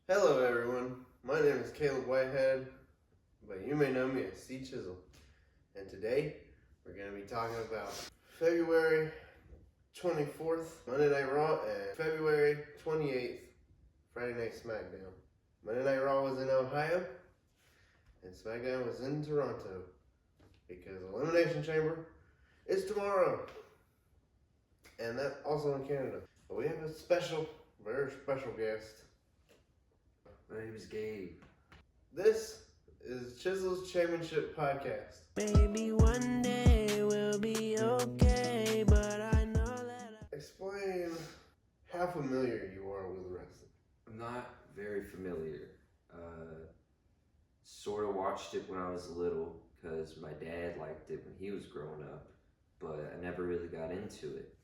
Hello everyone, my name is Caleb Whitehead, but you may know me as C-Chizzle. And today, we're going to be talking about February 24th, Monday Night Raw, and February 28th, Friday Night SmackDown. Monday Night Raw was in Ohio, and SmackDown was in Toronto, because Elimination Chamber is tomorrow. And that's also in Canada. But we have a very special guest. My name is Gabe. This is Chizzle's Championship Podcast. Maybe one day we'll be okay, but I know that Explain how familiar you are with wrestling. I'm not very familiar. Sort of watched it when I was little because my dad liked it when he was growing up, but I never really got into it.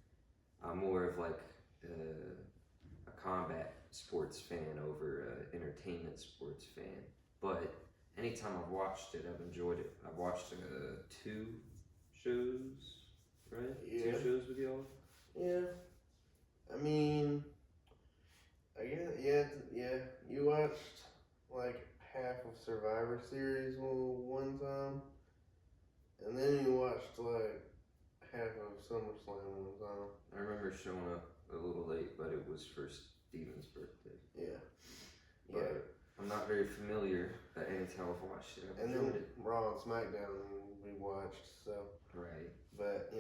I'm more of like a combat sports fan over an entertainment sports fan. But anytime I've watched it, I've enjoyed it. I've watched 2 shows, right? Yeah. 2 shows with y'all? Yeah. I mean, I guess, yeah. You watched like half of Survivor Series one time, and then you watched like half of SummerSlam one time. I remember showing up a little late, but it was for Steven's birthday. Yeah. But I'm not very familiar, but anytime I've watched it, I've And enjoyed then it. Raw and SmackDown we watched, so. Right. But,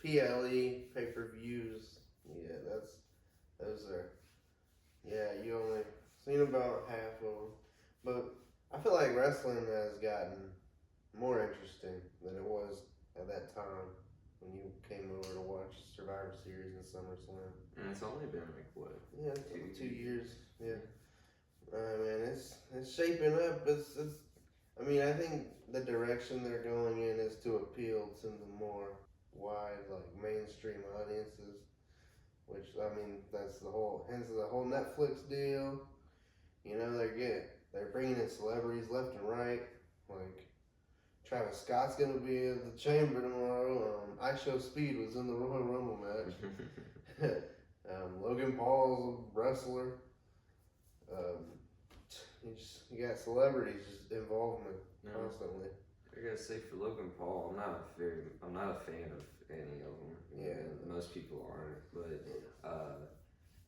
PLE, pay-per-views, those are, you only seen about half of them. But I feel like wrestling has gotten more interesting than it was at that time when you came over to watch Survivor Series and SummerSlam. And it's only been like, what? Yeah, 2 years, yeah. Man, it's shaping up. I think the direction they're going in is to appeal to the more wide, like mainstream audiences. Which that's hence the whole Netflix deal. They're bringing in celebrities left and right. Like Travis Scott's gonna be at the Chamber tomorrow. I Show Speed was in the Royal Rumble match. Logan Paul's a wrestler. You got celebrities just involvement constantly. I gotta say, for Logan Paul, I'm not a fan of any of them. Yeah. Most people aren't, but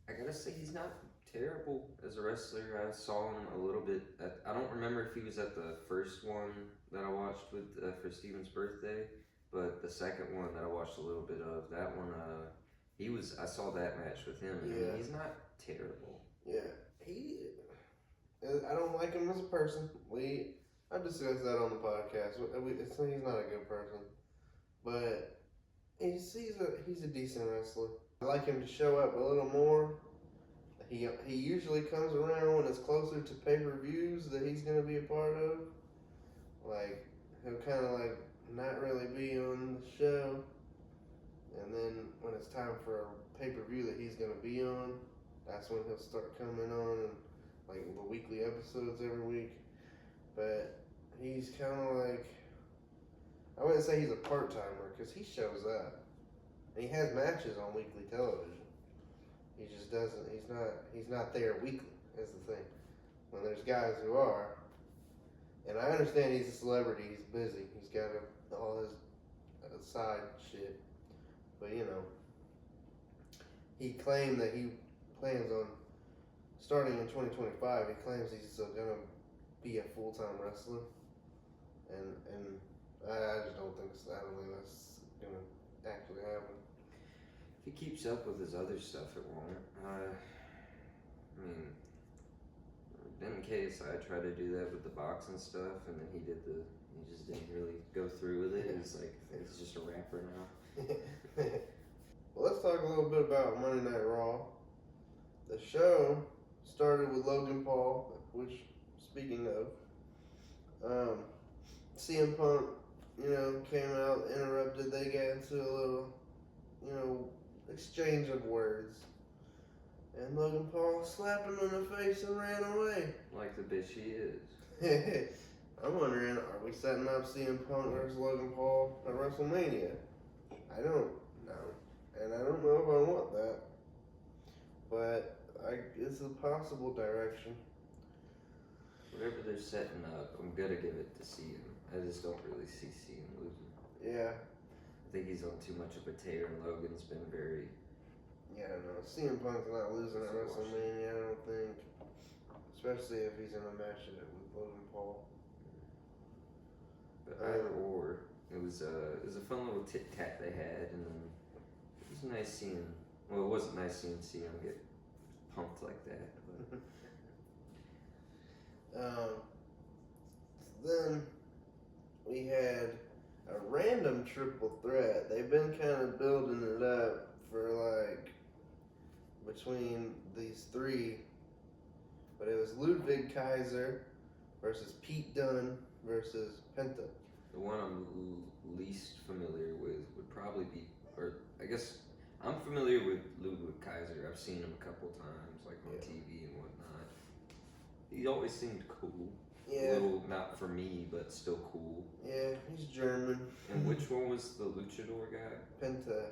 I gotta say he's not terrible as a wrestler. I saw him a little bit. I don't remember if he was at the first one that I watched with for Steven's birthday, but the second one that I watched a little bit of, that one, I saw that match with him, and he's not terrible. Yeah, I don't like him as a person. I've discussed that on the podcast. He's not a good person, but he's a decent wrestler. I like him to show up a little more. He usually comes around when it's closer to pay-per-views that he's going to be a part of. Like, he'll kind of like not really be on the show, and then when it's time for a pay-per-view that he's going to be on, that's when he'll start coming on and like the weekly episodes every week. But he's kind of like, I wouldn't say he's a part-timer because he shows up and he has matches on weekly television. He just doesn't. He's not there weekly. Is the thing. When there's guys who are, and I understand he's a celebrity. He's busy. He's got all his side shit. But he claimed that he plans on starting in 2025. He claims he's gonna be a full-time wrestler, and I just don't think I don't think that's gonna actually happen. If he keeps up with his other stuff, it won't. In KSI tried to do that with the boxing stuff, and then he just didn't really go through with it. It's like, he's just a rapper now. Well, let's talk a little bit about Monday Night Raw. The show started with Logan Paul, which, speaking of, CM Punk, came out, interrupted. They got into a little, exchange of words. And Logan Paul slapped him in the face and ran away. Like the bitch he is. I'm wondering, are we setting up CM Punk versus Logan Paul at WrestleMania? I don't know. And I don't know if I want that. But It's a possible direction. Whatever they're setting up, I'm gonna give it to CM. I just don't really see CM losing. Yeah. I think he's on too much of a tear, and Logan's been very. Yeah, no. CM Punk's not losing at WrestleMania, I don't think. Especially if he's in a match with Logan Paul. But either or, it was a fun little tit tat they had, and it was nice seeing. Well, it wasn't nice seeing CM get pumped like that. But. Then we had a random triple threat. They've been kind of building it up for like between these three, but it was Ludwig Kaiser versus Pete Dunne versus Penta. The one I'm least familiar with would probably be, or I guess I'm familiar with Ludwig Kaiser. I've seen him a couple times, like on TV and whatnot. He always seemed cool. Yeah. A little, not for me, but still cool. Yeah, he's German. And which one was the luchador guy? Penta.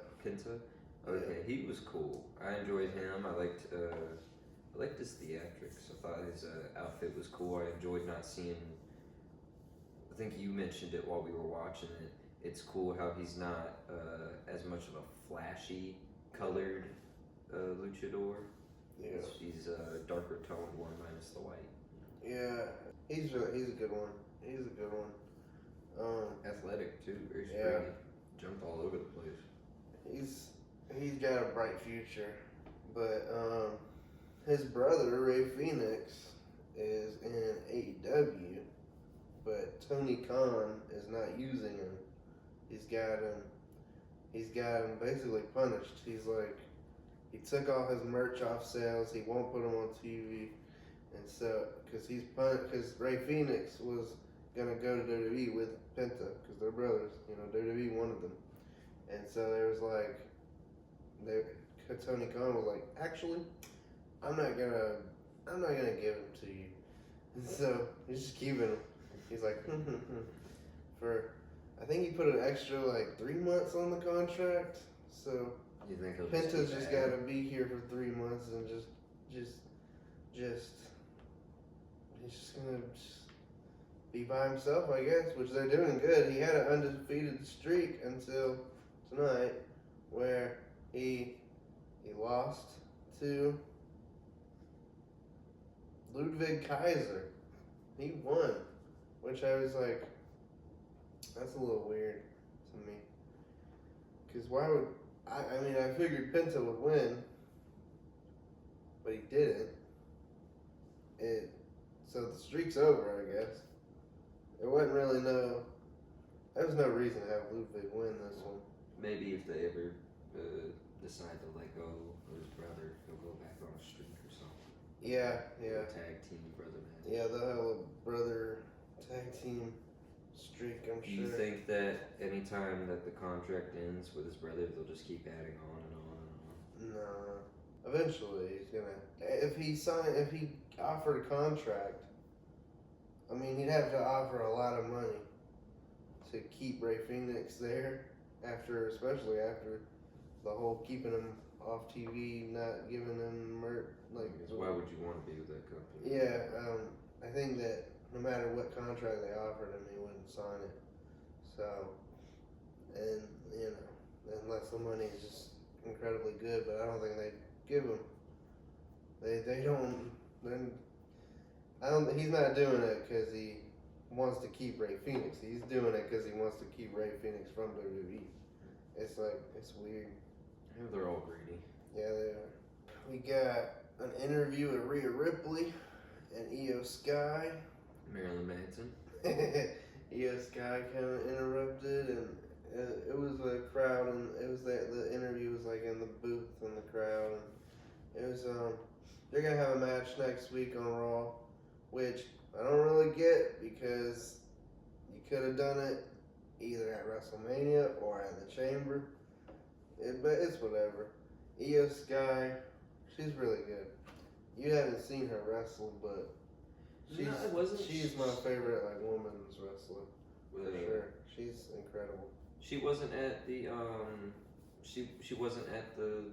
Okay, he was cool. I enjoyed him. I liked his theatrics. I thought his outfit was cool. I enjoyed not seeing. I think you mentioned it while we were watching it. It's cool how he's not as much of a flashy colored luchador. Yeah. He's a darker toned one minus the white. Yeah, he's a good one. He's a good one. Athletic too, very Yeah. springy. Jumped all over the place. He's got a bright future, but his brother Ray Phoenix is in AEW, but Tony Khan is not using him. He's got him basically punished. He's like, he took all his merch off sales. He won't put them on TV, and so because Ray Phoenix was gonna go to WWE with Penta because they're brothers. You know, WWE wanted them, and so there was like, Tony Khan was like, actually, I'm not gonna give him to you, and so he's just keeping him. He's like, for, I think he put an extra like 3 months on the contract, so You think he'll Penta's just bad? got to be here for 3 months and just he's just gonna be by himself, I guess, which they're doing good. He had an undefeated streak until tonight, where he lost to Ludwig Kaiser. He won, which I was like, that's a little weird to me. Because why would I mean, I figured Penta would win, but he didn't. So the streak's over, I guess. There wasn't really there was no reason to have Ludwig win this one. Maybe if they ever decide to let go of his brother, he'll go back on a streak or something. Yeah. Tag team brother match. Yeah, they'll have a brother tag team streak, I'm Do sure. you think that anytime that the contract ends with his brother, they'll just keep adding on and on and on? No. Eventually, he's gonna. If he offered a contract, I mean, he'd have to offer a lot of money to keep Ray Phoenix there. Especially after the whole keeping him off TV, not giving him Why would you want to be with that company? Yeah, I think that no matter what contract they offered him, he wouldn't sign it. So, and unless the money is just incredibly good, but I don't think they'd give him. They don't. He's not doing it because he wants to keep Ray Phoenix. He's doing it because he wants to keep Ray Phoenix from WWE. It's weird. Yeah, they're all greedy. Yeah, they are. We got an interview with Rhea Ripley and Io Sky. Marilyn Manson. Io Sky kind of interrupted, and it was a crowd, and it was the interview was like in the booth in the crowd, and it was they're gonna have a match next week on Raw, which I don't really get because you could have done it either at WrestleMania or at the Chamber, but it's whatever. Io Sky, she's really good. You haven't seen her wrestle, but she's my favorite women's wrestler for sure. She's incredible. She wasn't at the she wasn't at the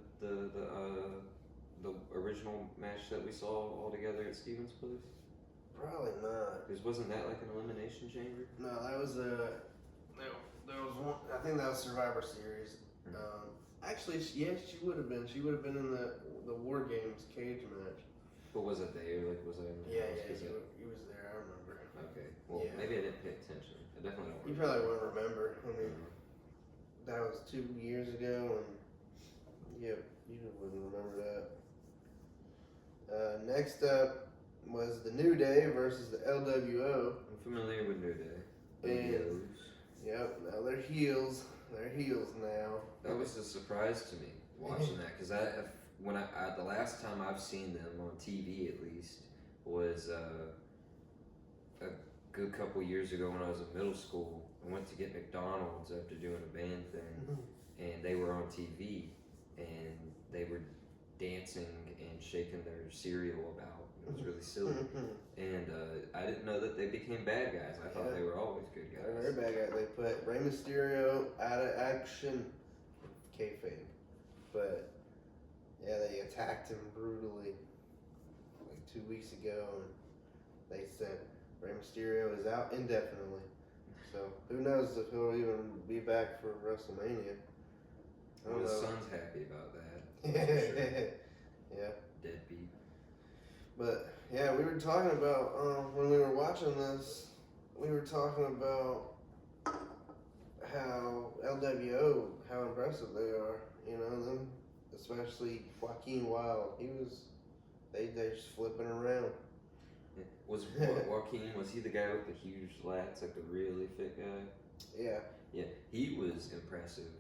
the original match that we saw all together at Steven's place? Probably not. Because wasn't that like an Elimination Chamber? No, that was there was one. I think that was Survivor Series. Actually, yes, she would have been. She would have been in the War Games cage match. But was it there? Like, was I in the Yeah, house? he was there. I remember. Okay. Well, Yeah. maybe I didn't pay attention. I definitely don't. You probably wouldn't remember. I mean, that was 2 years ago, and yeah, you wouldn't remember that. Next up was the New Day versus the LWO. I'm familiar with New Day. And- Videos. Yep, now they're heels. They're heels now. That was a surprise to me watching that because when I the last time I've seen them on TV at least was a good couple years ago when I was in middle school. I went to get McDonald's after doing a band thing, and they were on TV, and they were dancing and shaking their cereal about. It was really silly, and I didn't know that they became bad guys. I thought they were always good guys. They're very bad guys. They put Rey Mysterio out of action, kayfabe, but yeah, they attacked him brutally like 2 weeks ago, and they said Rey Mysterio is out indefinitely. So who knows if he'll even be back for WrestleMania? I don't His know. son's happy about that. Sure. Yeah. Deadbeat. But yeah, we were talking about when we were watching this. We were talking about how LWO, how impressive they are. You know them, especially Joaquin Wilde. They just flipping around. Yeah. Was Joaquin? Was he the guy with the huge lats, like the really fit guy? Yeah. Yeah, he was impressive.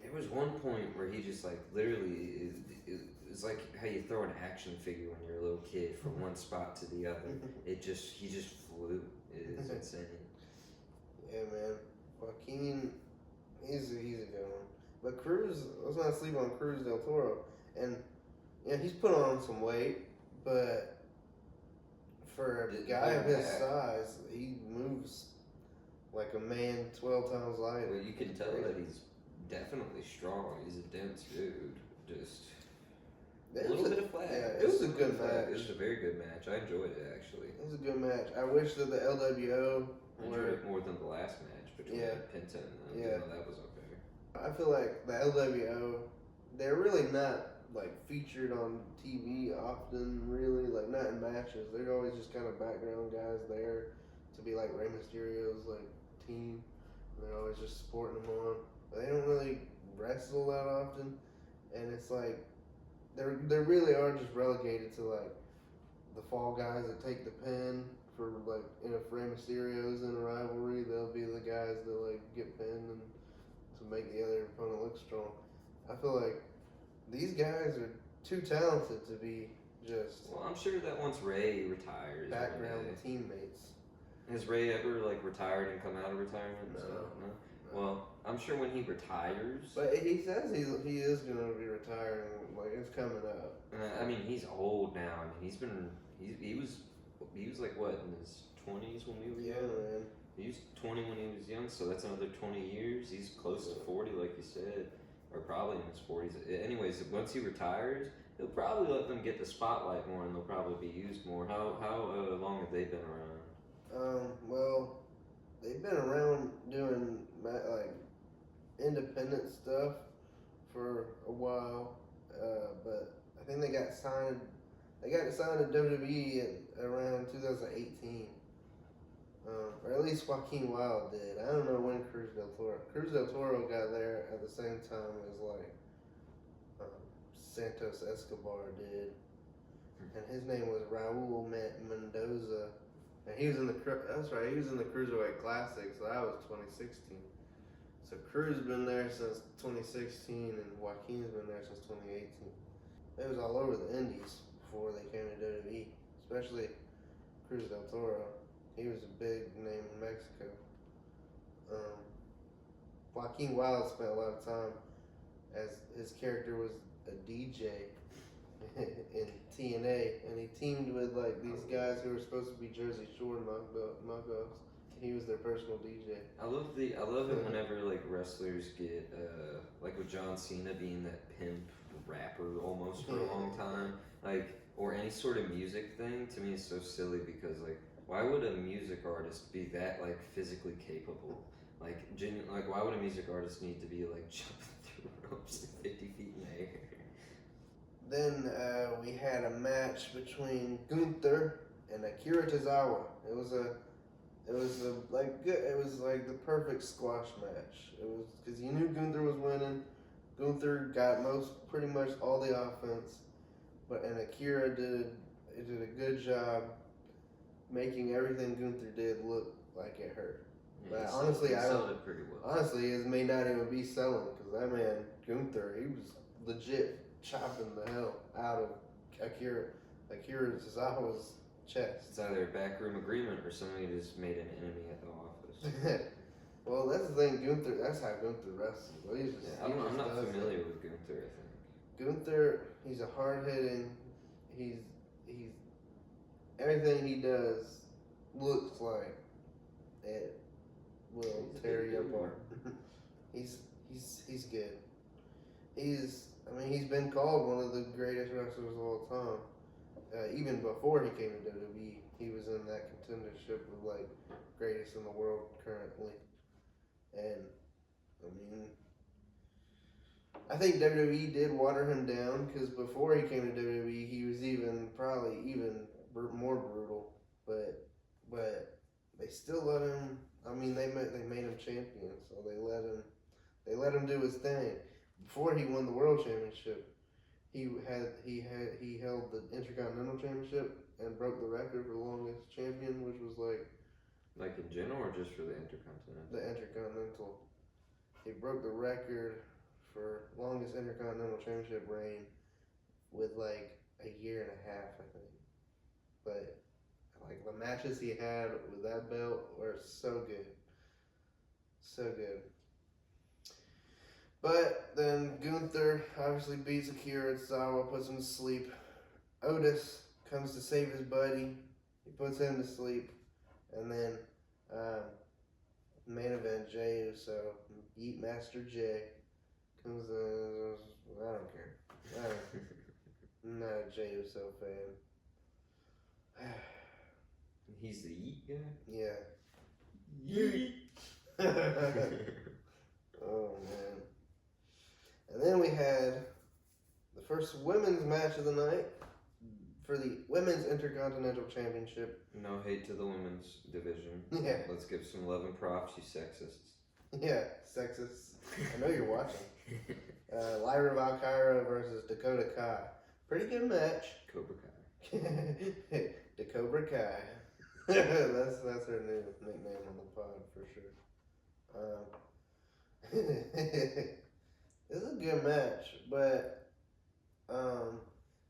There was one point where he just like literally it's like how you throw an action figure when you're a little kid from one spot to the other. He just flew. It's insane. Yeah, man. Joaquin, he's a good one. But Cruz, let's not sleep on Cruz del Toro. And yeah, he's put on some weight, but for a guy of his size, he moves like a man 12 times lighter. Well, you can tell that he's definitely strong. He's a dense dude. Just a little bit of flag. Yeah, it was a good match. It was a very good match. I enjoyed it actually. It was a good match. I wish that the LWO I enjoyed it more than the last match between Penta and them. Yeah. That was okay. I feel like the LWO, they're really not like featured on TV often, really, like not in matches. They're always just kind of background guys there to be like Rey Mysterio's like team. They're always just supporting them on. But they don't really wrestle that often, and it's like they really are just relegated to like the fall guys that take the pin for like if Rey Mysterio's in a rivalry, they'll be the guys that like get pinned and to make the other opponent look strong. I feel like these guys are too talented to be just Well, I'm sure that once Ray retires, background teammates. has Ray ever like retired and come out of retirement? No. No. Well, I'm sure when he retires. But he says he is gonna be retiring. Like it's coming up. I mean, he's old now. I mean, he was like what in his 20s when we were Yeah, young. man. He was 20 when he was young, so that's another 20 years. He's close to 40, like you said, or probably in his 40s. Anyways, once he retires, he'll probably let them get the spotlight more, and they'll probably be used more. How long have they been around? Well, they've been around doing like independent stuff for a while, but I think they got signed. They got signed to WWE around 2018, or at least Joaquin Wilde did. I don't know when Cruz del Toro got there at the same time as like Santos Escobar did, and his name was Raul Mendoza. And he was in the he was in the Cruiserweight Classic, so that was 2016. So Cruz been there since 2016, and Joaquin's been there since 2018. It was all over the Indies before they came to WWE, especially Cruz del Toro. He was a big name in Mexico. Joaquin Wilde spent a lot of time as his character was a DJ in TNA, and he teamed with like these guys who were supposed to be Jersey Shore knockoffs. He was their personal DJ. I love it whenever like wrestlers get like with John Cena being that pimp rapper almost for a long time, like, or any sort of music thing. To me, is so silly because like, why would a music artist be that like physically capable? Like, like, why would a music artist need to be like jumping through ropes 50 feet in the air? Then we had a match between Gunther and Akira Tozawa. It was like the perfect squash match. It was because you knew Gunther was winning. Gunther got pretty much all the offense, and Akira did a good job making everything Gunther did look like it hurt. Yeah, But honestly, he sold it pretty well. Honestly, it may not even be selling because that man Gunther, he was legit chopping the hell out of Akira Tozawa's chest. It's either a backroom agreement or somebody just made an enemy at the office. Well, that's the thing. Gunther. That's how Gunther wrestles. Well, I'm not familiar with Gunther. I think Gunther. He's a hard hitting. He's everything he does looks like it will tear you apart. he's good. He's been called one of the greatest wrestlers of all time. Even before he came to WWE, he was in that contendership of like greatest in the world currently. And I think WWE did water him down because before he came to WWE, he was probably even more brutal. But they still let him. They made him champion, so they let him do his thing. Before he won the world championship, he held the Intercontinental Championship and broke the record for the longest champion, which was like in general or just for the Intercontinental? The Intercontinental. He broke the record for longest Intercontinental Championship reign with like a year and a half, I think. But like the matches he had with that belt were so good. So good. But then Gunther obviously beats Akira Tozawa, puts him to sleep. Otis comes to save his buddy. He puts him to sleep. And then main event, Jey Uso, Yeet Master Jay, comes in. I don't care. I'm not a Jey Uso fan. He's the Yeet guy? Yeah. Yeet! Oh, man. And then we had the first women's match of the night for the Women's Intercontinental Championship. No hate to the women's division. Yeah. Let's give some love and props, you sexists. Yeah, sexist. I know you're watching. Lyra Valkyra versus Dakota Kai. Pretty good match. Cobra Kai. Dakota Kai. that's her new nickname on the pod for sure. This is a good match, but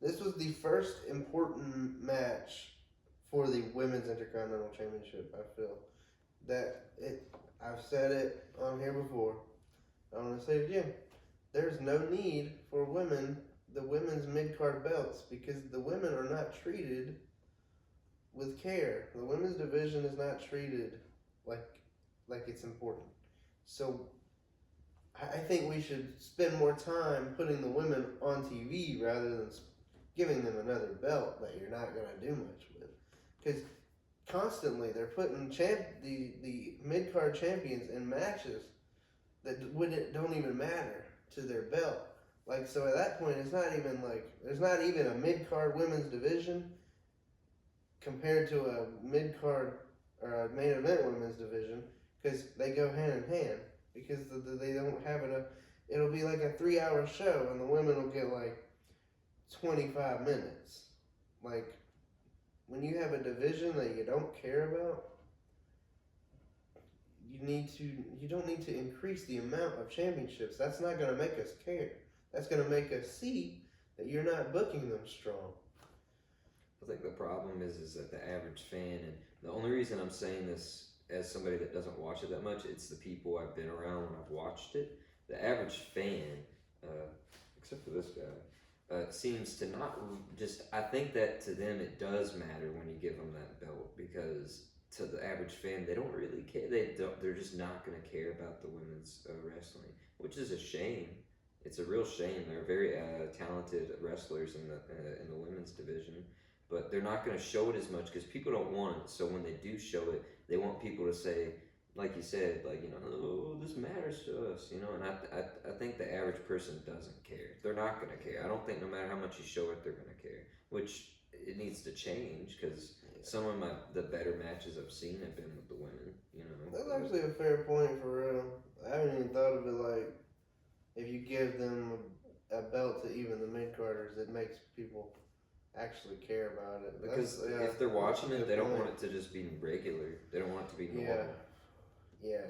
this was the first important match for the Women's Intercontinental Championship. I feel I've said it on here before. I'm gonna say it again. There's no need for the women's mid-card belts, because the women are not treated with care. The women's division is not treated like it's important. So I think we should spend more time putting the women on TV rather than giving them another belt that you're not going to do much with. Because constantly they're putting the mid-card champions in matches that don't even matter to their belt. Like, so at that point, it's not even there's not even a mid-card women's division compared to a mid-card or a main event women's division, because they go hand in hand. Because they don't have it'll be like a 3-hour show, and the women will get like 25 minutes. Like, when you have a division that you don't care about, you don't need to increase the amount of championships. That's not going to make us care. That's going to make us see that you're not booking them strong. I think the problem is that the average fan, and the only reason I'm saying this as somebody that doesn't watch it that much, it's the people I've been around when I've watched it. The average fan, except for this guy, seems to not just. I think that to them it does matter when you give them that belt, because to the average fan they don't really care. They're just not going to care about the women's wrestling, which is a shame. It's a real shame. They're very talented wrestlers in the women's division, but they're not going to show it as much because people don't want it. So when they do show it, they want people to say, like you said, like, you know, oh, this matters to us, you know. And I think the average person doesn't care. They're not going to care. I don't think no matter how much you show it, they're going to care. Which it needs to change because some of the better matches I've seen have been with the women, you know. That's actually a fair point for real. I haven't even thought of it like if you give them a belt to even the mid carders, it makes people actually care about it. Because if they're watching it, they don't want it to just be regular. They don't want it to be normal. Yeah,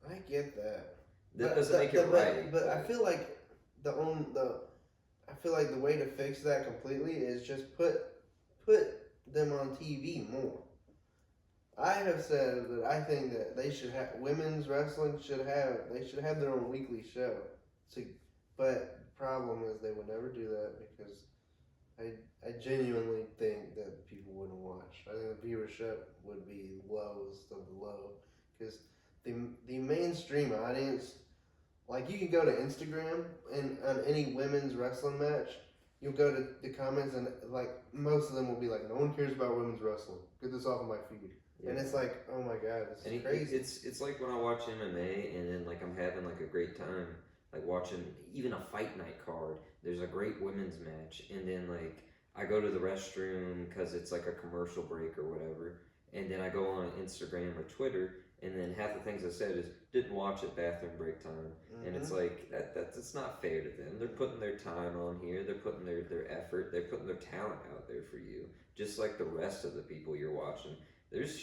I get that. That doesn't make it right. But I feel like I feel like the way to fix that completely is just put them on TV more. I have said that I think that they should have women's wrestling should have their own weekly show. But the problem is they would never do that because I genuinely think that people wouldn't watch. I think the viewership would be lowest of the low because the mainstream audience, like you can go to Instagram and on any women's wrestling match, you'll go to the comments and like most of them will be like, no one cares about women's wrestling. Get this off of my feed. Yeah. And it's like, oh my god, this is crazy. It's like when I watch MMA and then like I'm having like a great time, like watching even a fight night card. There's a great women's match, and then like I go to the restroom because it's like a commercial break or whatever, and then I go on Instagram or Twitter, and then half the things I said is didn't watch at bathroom break time, and it's like that's not fair to them. They're putting their time on here. They're putting their effort. They're putting their talent out there for you, just like the rest of the people you're watching. There's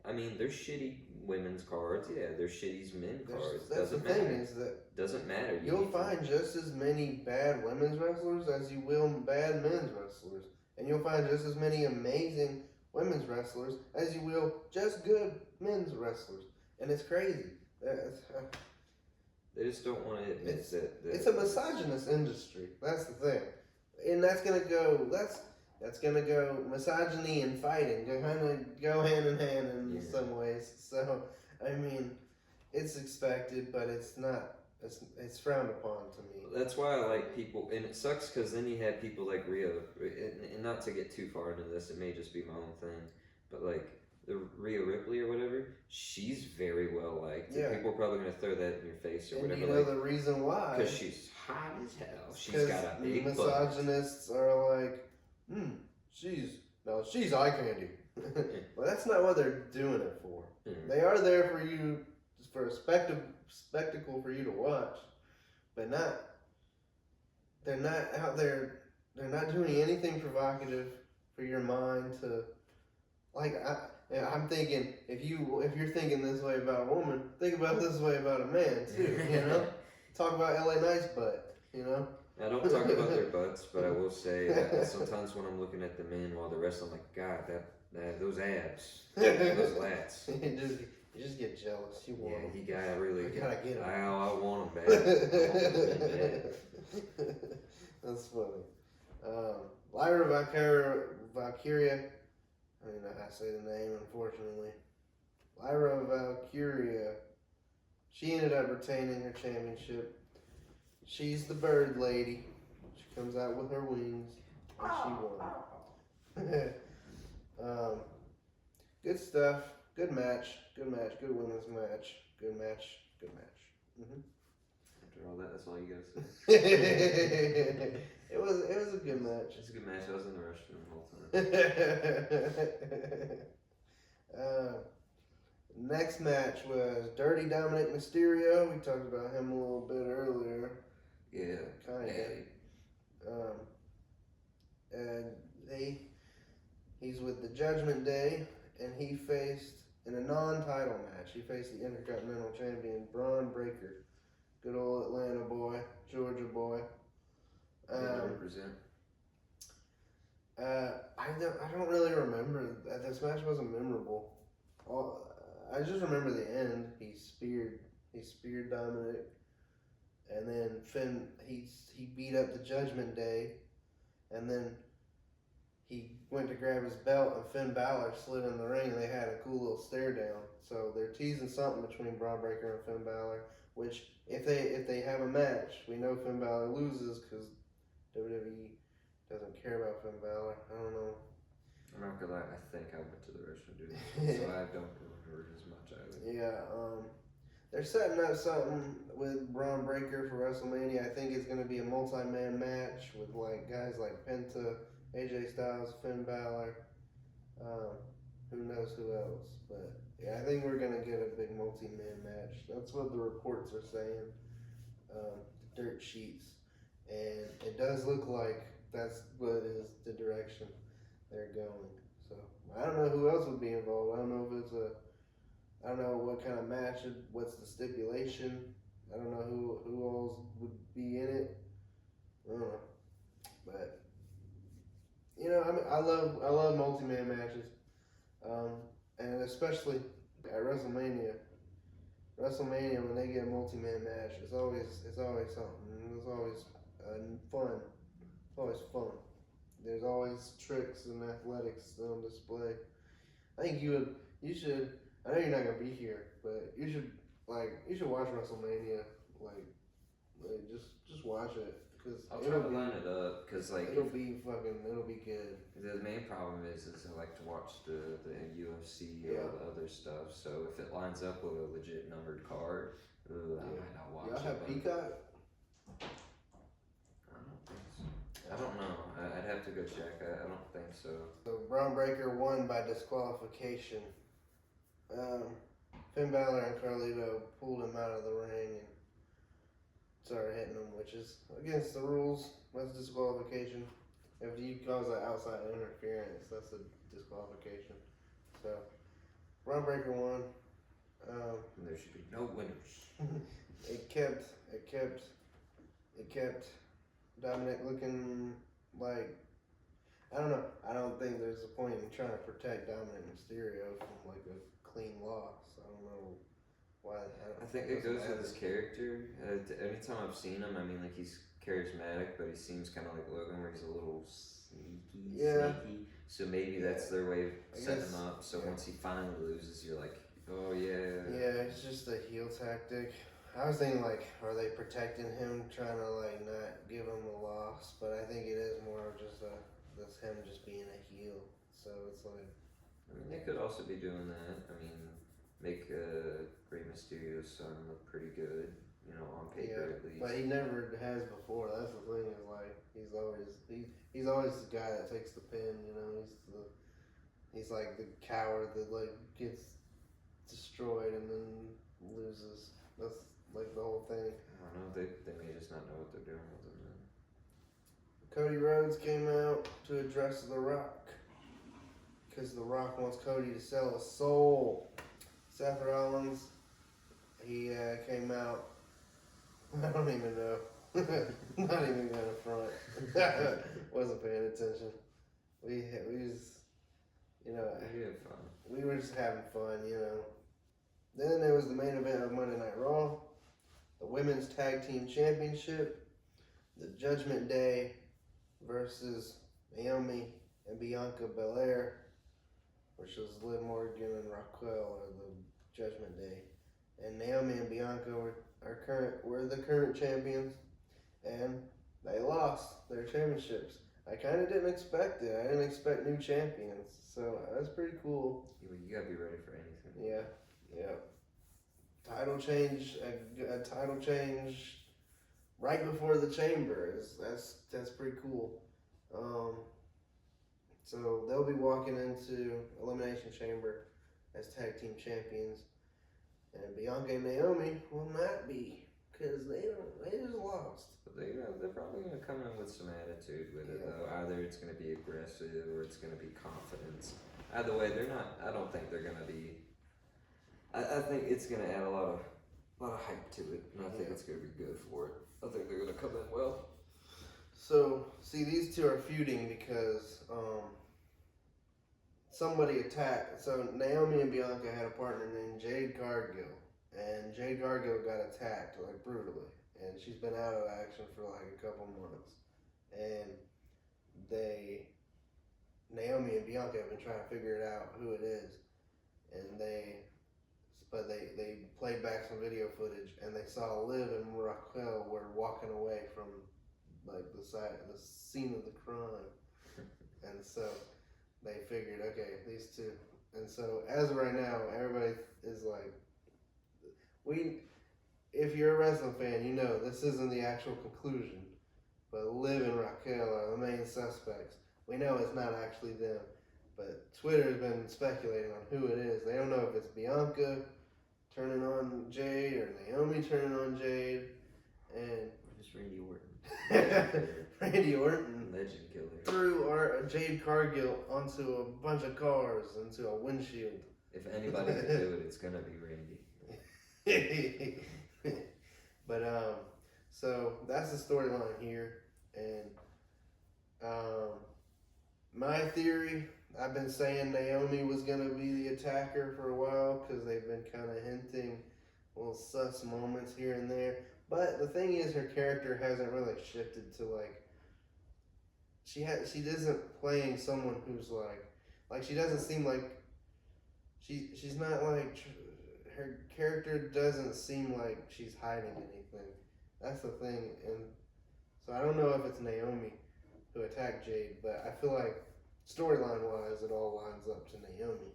shitty women's cards. Yeah, there's shitty men cards. Doesn't matter. Doesn't matter. You'll find just as many bad women's wrestlers as you will bad men's wrestlers, and you'll find just as many amazing women's wrestlers as you will just good men's wrestlers, and it's crazy. They just don't want to admit that. It's a misogynist industry. That's the thing, and that's gonna go misogyny and fighting go hand in hand in some ways. So I mean, it's expected, but it's not. It's frowned upon to me. That's why I like people, and it sucks because then you have people like Rhea, and not to get too far into this, it may just be my own thing, but like the Rhea Ripley or whatever, she's very well liked. Yeah. People are probably going to throw that in your face or whatever. You know the reason why? Because she's hot as hell. She's got a big misogynists butt. Are like, she's eye candy. Well, that's not what they're doing it for. Mm-hmm. They are there for you, for a spectacle for you to watch, but they're not out there. They're not doing anything provocative for your mind to, like. I'm thinking if you're thinking this way about a woman, think about this way about a man too. You know, talk about LA Knight's butt. You know. I don't talk about their butts, but I will say that sometimes when I'm looking at the men while they're wrestling, I'm like, God, that those abs, those lats. You just get jealous. You want them. You gotta really gotta get them. I want them bad. That's funny. Lyra Valkyria. I don't know how to say the name, unfortunately. Lyra Valkyria. She ended up retaining her championship. She's the bird lady. She comes out with her wings, and she won. Good stuff. Good match. Good women's match. Good match. Mm-hmm. After all that, that's all you gotta say. It was a good match. It's a good match. I was in the restroom the whole time. Next match was Dirty Dominic Mysterio. We talked about him a little bit earlier. Yeah, kind of. And he's with the Judgment Day, and he faced in a non-title match. He faced the Intercontinental Champion Braun Breaker, good old Atlanta boy, Georgia boy. Represent. I don't really remember. This match wasn't memorable. I just remember the end. He speared Dominic. And then Finn, he beat up the Judgment Day, and then he went to grab his belt, and Finn Balor slid in the ring, and they had a cool little stare down. So they're teasing something between Braun Breaker and Finn Balor. Which if they have a match, we know Finn Balor loses because WWE doesn't care about Finn Balor. I don't know. I'm not gonna lie, I think I went to the restroom dude, so I don't remember as much either. Yeah, they're setting up something with Braun Breaker for WrestleMania. I think it's gonna be a multi-man match with like guys like Penta, AJ Styles, Finn Balor. Who knows who else? But yeah, I think we're gonna get a big multi-man match. That's what the reports are saying. The dirt sheets, and it does look like that's what is the direction they're going. So I don't know who else would be involved. I don't know if it's I don't know what kind of match. What's the stipulation? I don't know who else would be in it. I don't know, but you know, I mean, I love multi-man matches, and especially at WrestleMania. WrestleMania when they get a multi-man match, it's always something. It's always fun. It's always fun. There's always tricks and athletics on display. I think you should. I know you're not gonna be here, but you should watch WrestleMania. Just watch it because I'll try to line it up because it'll be good. The main problem is I like to watch the UFC or all the other stuff. So if it lines up with a legit numbered card, I might not watch Y'all it. have Peacock? I don't think so. I don't know. I'd have to go check. I don't think so. So Braun Breaker won by disqualification. Finn Balor and Carlito pulled him out of the ring and started hitting him, which is against the rules. That's disqualification. If you cause an outside interference, that's a disqualification. So Braun Breaker won. And there should be no winners. It kept Dominic looking like, I don't know. I don't think there's a point in trying to protect Dominic Mysterio from like a clean loss. I don't know why. I think it goes with his character. Anytime I've seen him, I mean, like he's charismatic, but he seems kind of like Logan, where he's a little sneaky. So maybe that's their way of setting him up. So once he finally loses, you're like, oh yeah. Yeah, it's just a heel tactic. I was thinking like, are they protecting him, trying to like not give him a loss? But I think it is more of just that's him just being a heel. So it's like, I mean, they could also be doing that. I mean, make Rey Mysterio's son look pretty good, you know, on paper at least. But he never has before. That's the thing. Is like he's always the guy that takes the pin. You know, he's like the coward that like gets destroyed and then loses. That's like the whole thing. I don't know. They may just not know what they're doing with him then. Cody Rhodes came out to address The Rock because The Rock wants Cody to sell his soul. Seth Rollins, he came out. I don't even know. Not even gonna front. Wasn't paying attention. We just, you know, We had fun. we were just having fun, you know. Then there was the main event of Monday Night Raw, the Women's Tag Team Championship, the Judgment Day versus Naomi and Bianca Belair, which was Liv Morgan and Raquel, or the Judgment Day. And Naomi and Bianca were the current champions, and they lost their championships. I kind of didn't expect it. I didn't expect new champions, so that's pretty cool. You gotta be ready for anything. Yeah. Title change, a title change right before the chamber that's pretty cool. So they'll be walking into Elimination Chamber as tag team champions, and Bianca and Naomi will not be because they just lost. But they're probably gonna come in with some attitude with it though. Either it's gonna be aggressive or it's gonna be confidence. Either way, they're not. I don't think they're gonna be. I think it's gonna add a lot of hype to it, and I think it's gonna be good for it. I think they're gonna come in well. So see, these two are feuding because somebody attacked. So Naomi and Bianca had a partner named Jade Cargill, and Jade Cargill got attacked like brutally, and she's been out of action for like a couple months. And Naomi and Bianca have been trying to figure it out who it is, and they but they played back some video footage and they saw Liv and Raquel were walking away from like the scene of the crime, and so they figured, okay, these two. And so as of right now, everybody is like, if you're a wrestling fan, you know this isn't the actual conclusion, but Liv and Raquel are the main suspects. We know it's not actually them, but Twitter's been speculating on who it is. They don't know if it's Bianca turning on Jade or Naomi turning on Jade, and Just Randy Orton. Randy Orton Legend killer. threw our Jade Cargill onto a bunch of cars, into a windshield. If anybody could do it, it's gonna be Randy. But so that's the storyline here, and my theory, I've been saying Naomi was gonna be the attacker for a while because they've been kind of hinting little sus moments here and there. But the thing is, her character hasn't really shifted to like she isn't playing someone who's like she doesn't seem like she's not like her character doesn't seem like she's hiding anything. That's the thing, and so I don't know if it's Naomi who attacked Jade, but I feel like storyline wise it all lines up to Naomi.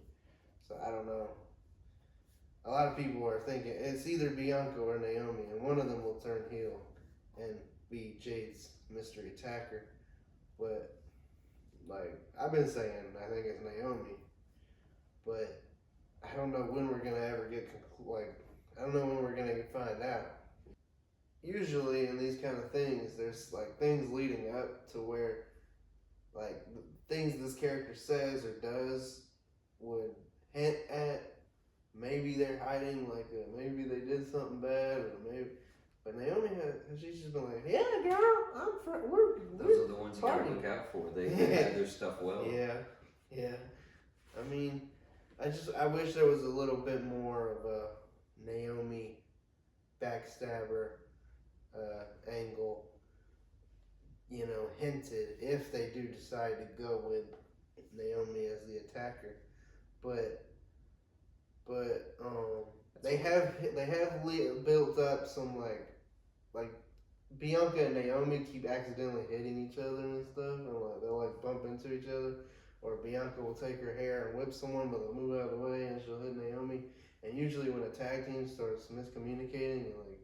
So I don't know. A lot of people are thinking it's either Bianca or Naomi, and one of them will turn heel and be Jade's mystery attacker. But like I've been saying, I think it's Naomi, but I don't know when we're gonna ever get I don't know when we're gonna find out. Usually in these kind of things, there's like things leading up to where like things this character says or does would hint at maybe they're hiding, like maybe they did something bad, or maybe. But Naomi she's just been like, yeah, girl, Those are the ones you gotta look out for. They have their stuff well. Yeah. I mean, I wish there was a little bit more of a Naomi backstabber angle, hinted if they do decide to go with Naomi as the attacker, but they have built up some like Bianca and Naomi keep accidentally hitting each other and stuff, and they'll like bump into each other, or Bianca will take her hair and whip someone, but they'll move out of the way and she'll hit Naomi. And usually when a tag team starts miscommunicating and like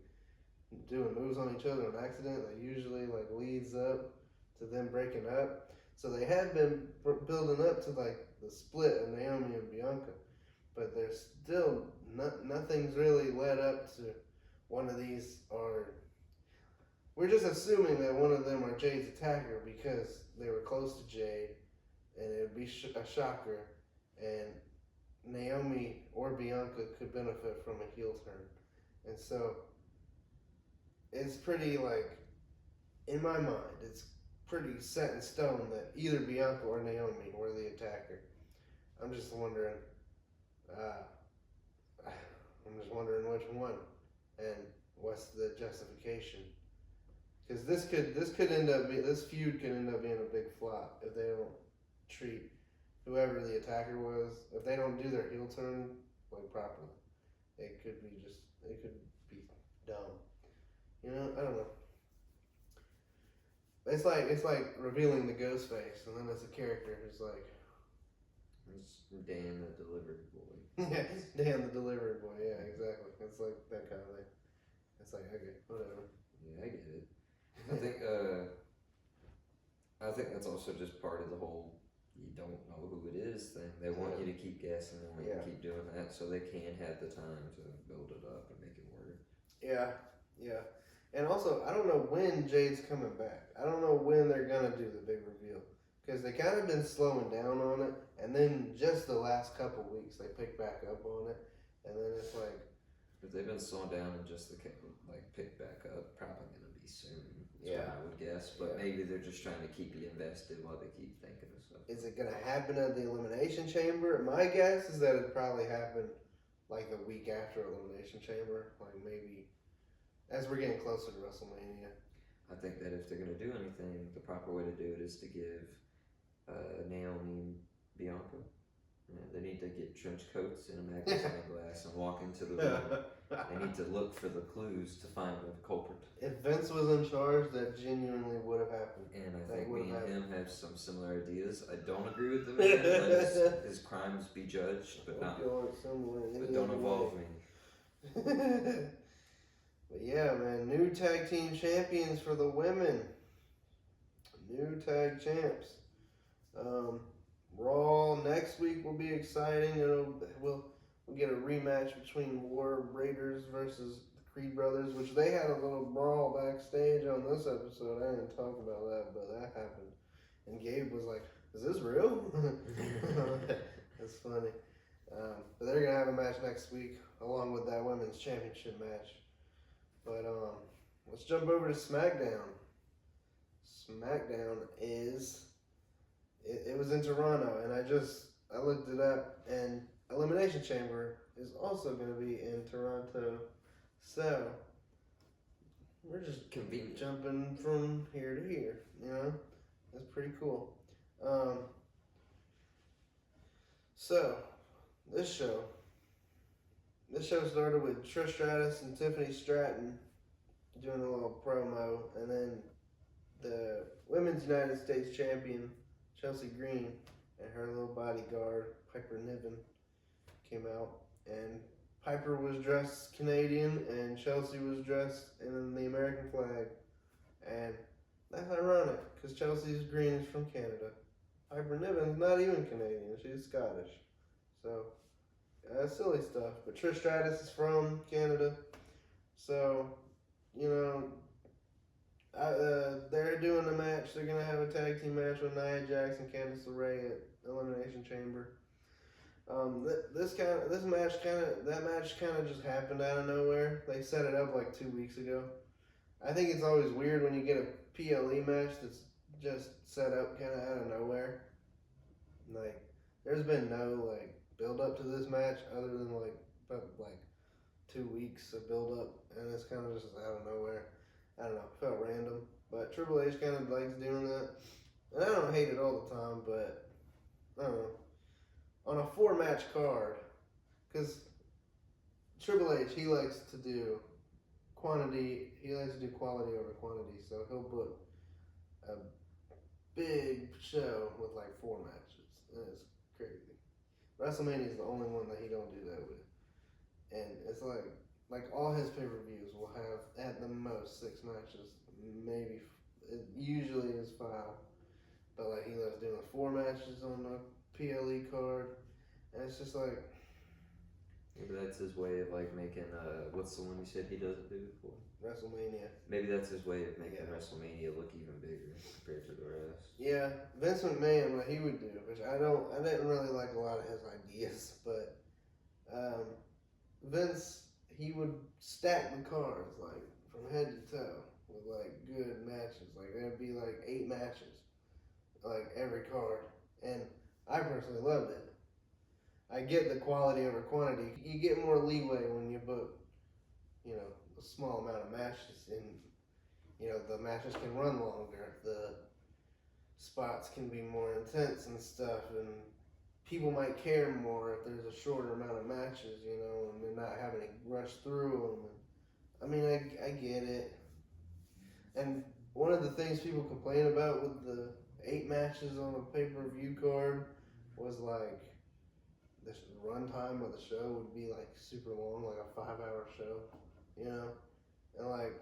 doing moves on each other on accident, that usually like leads up to them breaking up. So they have been building up to like the split of Naomi and Bianca, but there's still nothing's really led up to one of these, or we're just assuming that one of them are Jade's attacker because they were close to Jade, and it would be a shocker, and Naomi or Bianca could benefit from a heel turn. And so it's pretty like, in my mind, it's pretty set in stone that either Bianca or Naomi were the attacker. I'm just wondering which one and what's the justification. Because this feud could end up being a big flop if they don't treat whoever the attacker was, if they don't do their heel turn like properly. It could be dumb. I don't know. It's like revealing the ghost face, and then it's a character who's like, It's Dan the delivery boy. Dan the delivery boy. Yeah, exactly. It's like that kind of thing. It's like, okay, whatever. Yeah, I get it. I think that's also just part of the whole you don't know who it is thing. They want you to keep guessing, they want you to keep doing that so they can have the time to build it up and make it work. Yeah. And also, I don't know when Jade's coming back. I don't know when they're gonna do the big reveal, because they kind of been slowing down on it, and then just the last couple weeks they picked back up on it, and then it's like, if they've been slowing down and just pick back up, probably gonna be soon. Yeah, I would guess, but maybe they're just trying to keep you invested while they keep thinking of stuff. Is it gonna happen at the Elimination Chamber? My guess is that it probably happened like the week after Elimination Chamber, like maybe as we're getting closer to WrestleMania. I think that if they're gonna do anything, the proper way to do it is to give Naomi and Bianca. Yeah, they need to get trench coats and a magnifying glass and walk into the room. They need to look for the clues to find the culprit. If Vince was in charge, that genuinely would have happened. And I That think would me and have him have some similar ideas. I don't agree with the man. Let his crimes be judged, but not. But don't involve me. But yeah, man, new tag team champions for the women. New tag champs. Raw next week will be exciting. We'll get a rematch between War Raiders versus the Creed Brothers, which they had a little brawl backstage on this episode. I didn't talk about that, but that happened. And Gabe was like, "Is this real?" That's funny. But they're gonna have a match next week along with that women's championship match. But let's jump over to SmackDown. SmackDown is it was in Toronto, and I looked it up, and Elimination Chamber is also going to be in Toronto. So we're just Convenient. jumping from here to here. You know, that's pretty cool. So this show started with Trish Stratus and Tiffany Stratton doing a little promo, and then the Women's United States Champion Chelsea Green and her little bodyguard Piper Niven came out, and Piper was dressed Canadian and Chelsea was dressed in the American flag, and that's ironic because Chelsea's Green is from Canada. Piper Niven's not even Canadian; she's Scottish. So silly stuff. But Trish Stratus is from Canada, so you know. They're doing a match. They're gonna have a tag team match with Nia Jax and Candice LeRae at Elimination Chamber. That match kind of just happened out of nowhere. They set it up like 2 weeks ago. I think it's always weird when you get a PLE match that's just set up kind of out of nowhere. Like, there's been no like build up to this match other than like 2 weeks of build up, and it's kind of just out of nowhere. I don't know, felt random, but Triple H kind of likes doing that, and I don't hate it all the time, but I don't know. On a 4-match card, because Triple H, he likes to do quality over quantity, so he'll book a big show with like 4 matches, and it's crazy. WrestleMania is the only one that he don't do that with, and it's like all his pay-per-views will have at the most 6 matches, maybe it usually is 5, but like he loves doing 4 matches on the PLE card, and it's just like maybe that's his way of like making what's the one you said he doesn't do before? WrestleMania. Maybe that's his way of making WrestleMania look even bigger compared to the rest. Yeah, Vince McMahon, what he would do, which I didn't really like a lot of his ideas, but Vince, he would stack the cards like from head to toe with like good matches. Like there'd be like 8 matches, like every card, and I personally loved it. I get the quality over quantity. You get more leeway when you book, you know, a small amount of matches, and you know the matches can run longer. The spots can be more intense and stuff, and people might care more if there's a shorter amount of matches, you know, and they're not having to rush through them. I mean, I get it. And one of the things people complain about with the 8 matches on a pay-per-view card was like the runtime of the show would be like super long, like a 5-hour show, you know? And like,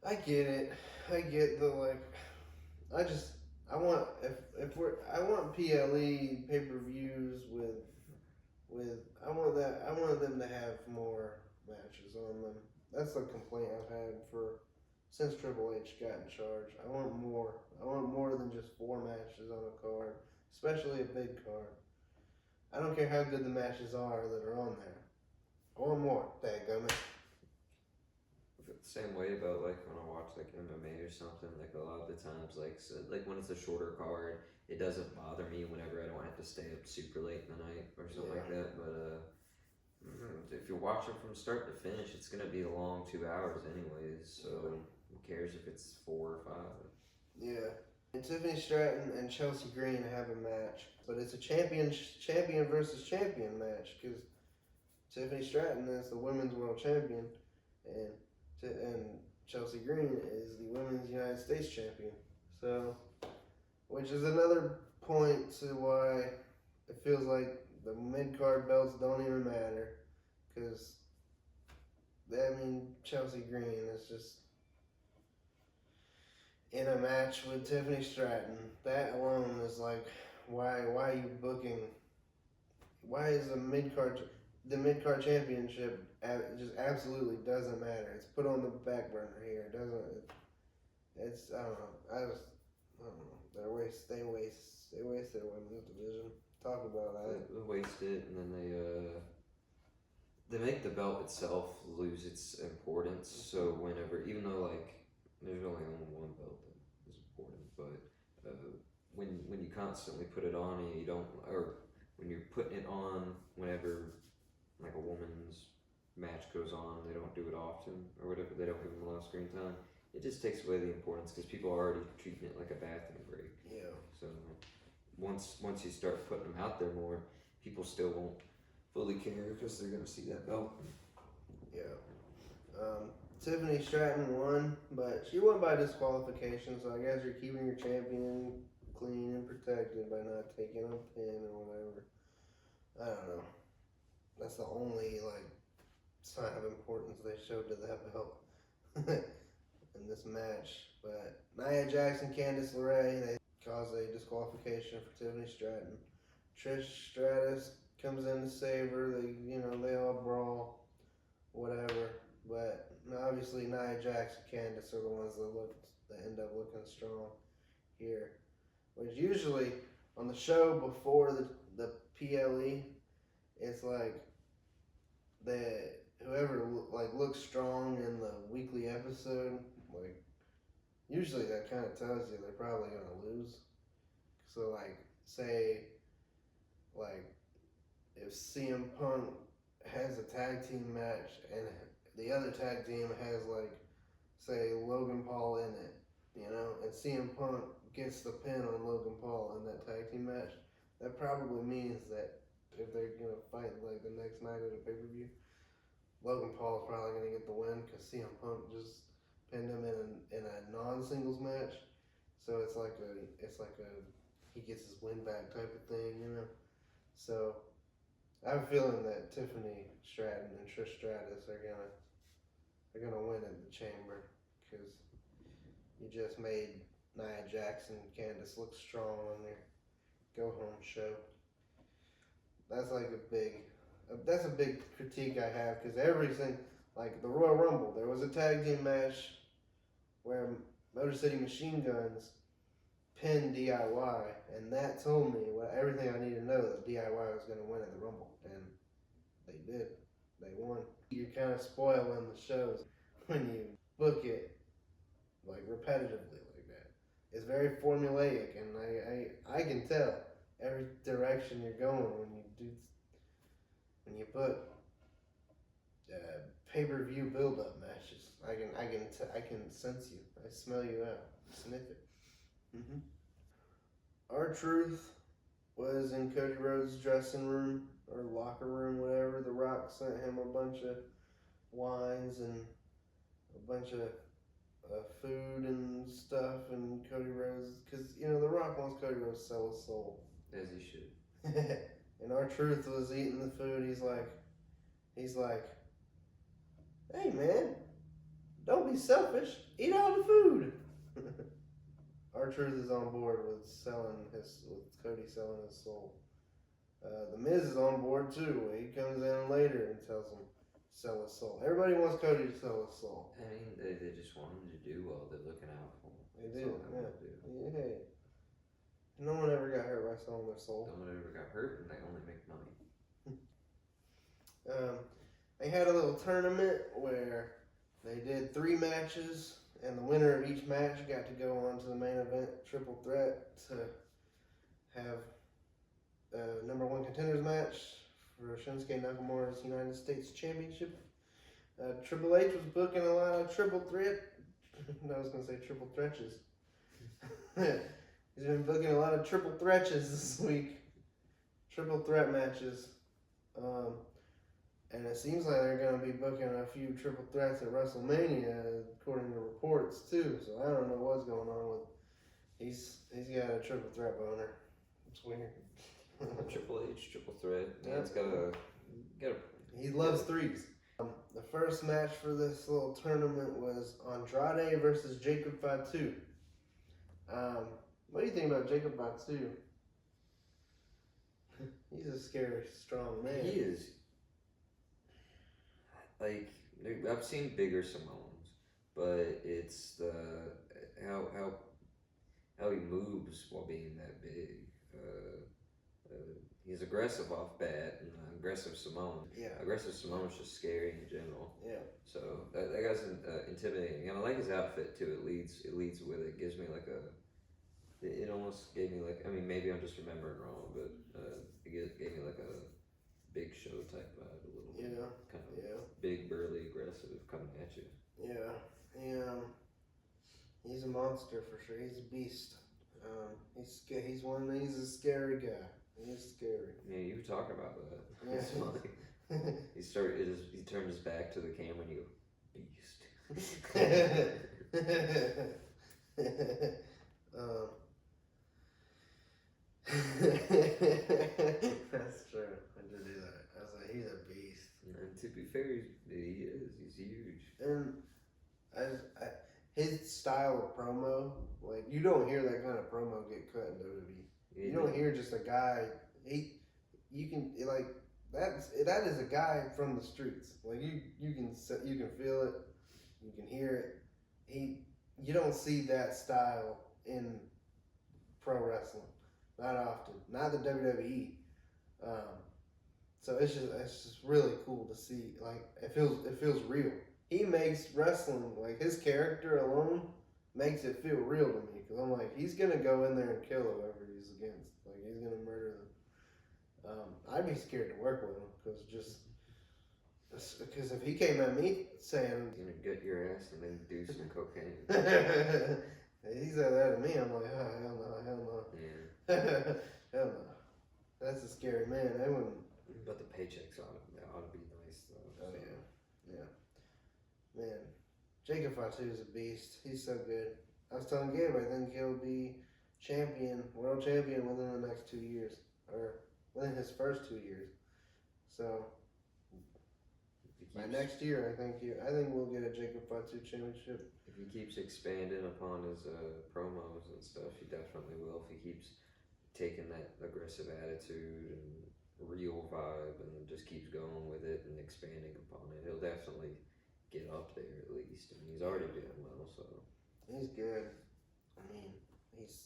I get it. I get the like, I want PLE pay-per-views with I want them to have more matches on them. That's a complaint I've had since Triple H got in charge. I want more. I want more than just 4 matches on a card, especially a big card. I don't care how good the matches are that are on there. I want more. Dadgummit. I feel the same way about like when I watch like MMA or something. Like a lot of the times, like when it's a shorter card, it doesn't bother me whenever I don't have to stay up super late in the night or something like that. But if you're watching from start to finish, it's gonna be a long 2 hours anyways. So who cares if it's 4 or 5? Yeah. And Tiffany Stratton and Chelsea Green have a match, but it's a champion versus champion match because Tiffany Stratton is the women's world champion, and Chelsea Green is the women's United States champion. So, which is another point to why it feels like the mid card belts don't even matter, because Chelsea Green is just in a match with Tiffany Stratton. That alone is like, why are you booking? Why is the mid card championship just absolutely doesn't matter? It's put on the back burner here. It doesn't. It's I don't know. I don't know. They waste their women's division. Talk about that. They waste it, and then they make the belt itself lose its importance. So whenever, even though like there's only one belt that is important, but when you constantly put it on and you don't, or when you're putting it on whenever like a woman's match goes on, they don't do it often or whatever. They don't give them a lot of screen time. It just takes away the importance because people are already treating it like a bathroom break. Yeah. So once you start putting them out there more, people still won't fully care because they're gonna see that belt. Yeah. Tiffany Stratton won, but she won by disqualification. So I guess you're keeping your champion clean and protected by not taking a pin or whatever. I don't know. That's the only sign of importance they showed to that belt in this match. But Nia Jax and Candice LeRae, they caused a disqualification for Tiffany Stratton. Trish Stratus comes in to save her. They all brawl, whatever. But obviously Nia Jax and Candice are the ones that end up looking strong here. Which usually on the show before the PLE, it's like whoever looks strong in the weekly episode, usually that kind of tells you they're probably gonna lose. So say if CM Punk has a tag team match and the other tag team has say Logan Paul in it, and CM Punk gets the pin on Logan Paul in that tag team match, that probably means that if they're gonna fight the next night at a pay-per-view, Logan Paul is probably gonna get the win because CM Punk just pinned him in a non-singles match. So it's like a he gets his win back type of thing, So I have a feeling that Tiffany Stratton and Trish Stratus are gonna win in the Chamber because you just made Nia Jax and Candice look strong on their go home show. That's a big critique I have because everything, the Royal Rumble, there was a tag team match where Motor City Machine Guns pinned DIY, and that told me everything I need to know that DIY was going to win at the Rumble, and they did. They won. You're kind of spoiling the shows when you book it repetitively like that. It's very formulaic, and I can tell every direction you're going when you put pay-per-view build-up matches. I can sense you. I smell you out. Sniff it. Mm-hmm. R-Truth was in Cody Rhodes' dressing room or locker room, whatever. The Rock sent him a bunch of wines and a bunch of food and stuff, and Cody Rhodes, because The Rock wants Cody Rhodes to sell his soul. As he should. And R-Truth was eating the food. He's like, hey man, don't be selfish. Eat all the food. R-Truth is on board with Cody selling his soul. The Miz is on board too. He comes in later and tells him to sell his soul. Everybody wants Cody to sell his soul. I mean, they just want him to do well. They're looking out for him. They do, yeah. Hey, no one ever got hurt by selling their soul. No one ever got hurt, and they only make money. They had a little tournament where they did 3 matches, and the winner of each match got to go on to the main event triple threat to have a number 1 contenders match for Shinsuke Nakamura's United States Championship. Triple H was booking a lot of triple threat. I was going to say triple threatches. He's been booking a lot of triple threats this week. Triple threat matches. And it seems like they're going to be booking a few triple threats at WrestleMania, according to reports, too. So I don't know what's going on with. He's got a triple threat boner. It's weird. Triple H, triple threat. Yeah. It's got a. He loves threes. The first match for this little tournament was Andrade versus Jacob Fatu. What do you think about Jacob Fatu? He's a scary, strong man. He is. Like, I've seen bigger Samoans, but it's the how he moves while being that big. He's aggressive off bat, and aggressive Samoan. Yeah. Aggressive Samoan's just scary in general. Yeah. So that guy's intimidating, and I like his outfit too. It leads with it. Gives me like a. It almost gave me like, I mean, maybe I'm just remembering wrong, but it gave me like a big show type vibe a little bit. Yeah. Kind of Yeah. big, burly, aggressive coming at you. Yeah. He's a monster for sure. He's a beast. He's a scary guy. He's scary. Yeah, you were talking about that. Yeah. It's funny. He turned his back to the camera and you go, beast. That's true. I did do that. I was like, he's a beast. And to be fair, he is. He's huge. And his style of promo, like, you don't hear that kind of promo get cut in WWE. Yeah, You don't hear just a guy. That is a guy from the streets. Like you can feel it, you can hear it. You don't see that style in pro wrestling, not often, not the WWE. So it's just really cool to see. Like it feels real. He makes wrestling, like his character alone makes it feel real to me, because I'm like, he's gonna go in there and kill whoever he's against. Like he's gonna murder them. I'd be scared to work with him, because if he came at me saying He's gonna gut your ass and then do some cocaine. he said that to me, I'm like, oh, hell no. Yeah. Hell no. That's a scary man. I wouldn't. But the paychecks ought to be nice though. Oh yeah. Man, Jacob Fatu is a beast. He's so good. I was telling Gabe, I think he'll be world champion within the next 2 years, or within his first 2 years. So by next year, I think we'll get a Jacob Fatu championship. If he keeps expanding upon his promos and stuff, he definitely will. If he keeps taking that aggressive attitude and real vibe and just keeps going with it and expanding upon it, he'll definitely get up there at least. I mean, he's already doing well, so. He's good. I mean,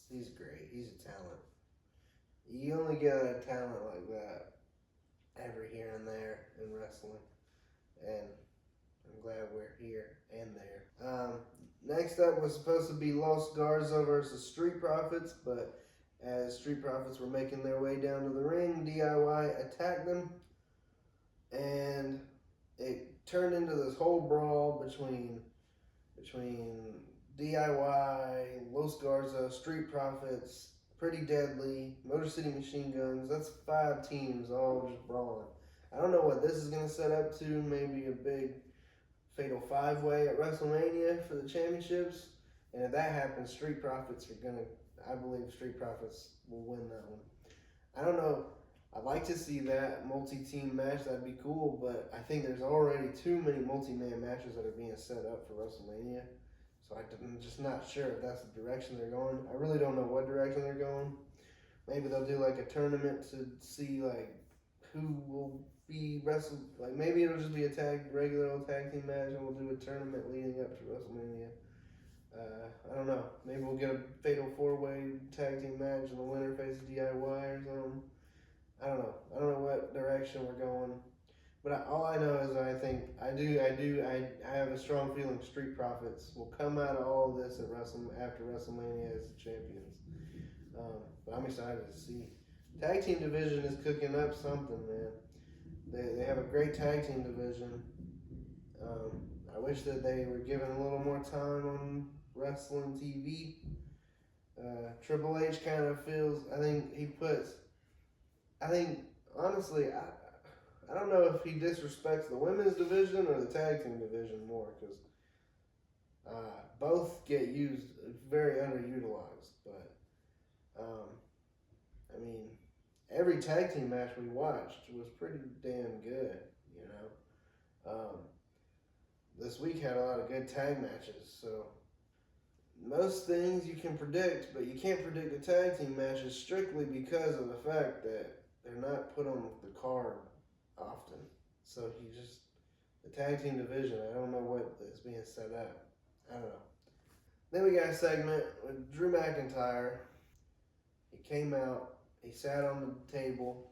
he's great. He's a talent. You only get a talent like that every here and there in wrestling, and I'm glad we're here and there. Next up was supposed to be Los Garza versus Street Profits, but as Street Profits were making their way down to the ring, DIY attacked them, and it turned into this whole brawl between DIY, Los Garza, Street Profits, Pretty Deadly, Motor City Machine Guns. That's 5 teams all just brawling. I don't know what this is going to set up to. Maybe a big fatal 5-way at WrestleMania for the championships. And if that happens, Street Profits I believe Street Profits will win that one. I don't know. I'd like to see that multi-team match. That'd be cool. But I think there's already too many multi-man matches that are being set up for WrestleMania. So I'm just not sure if that's the direction they're going. I really don't know what direction they're going. Maybe they'll do like a tournament to see like who will be wrestled. Like maybe it'll just be a regular old tag team match, and we'll do a tournament leading up to WrestleMania. I don't know. Maybe we'll get a fatal 4-way tag team match, and the winner faces DIY or something. I don't know. I don't know what direction we're going. But all I know is I have a strong feeling Street Profits will come out of all of this after WrestleMania as the champions. But I'm excited to see. Tag team division is cooking up something, man. They have a great tag team division. I wish that they were given a little more time on wrestling TV. Triple H kind of feels. I think he puts. I think honestly, I don't know if he disrespects the women's division or the tag team division more because both get used very underutilized. But I mean, every tag team match we watched was pretty damn good. You know, this week had a lot of good tag matches. So most things you can predict, but you can't predict the tag team matches strictly because of the fact that they're not put on the card often. So the tag team division, I don't know what is being set up. I don't know. Then we got a segment with Drew McIntyre. He came out, he sat on the table,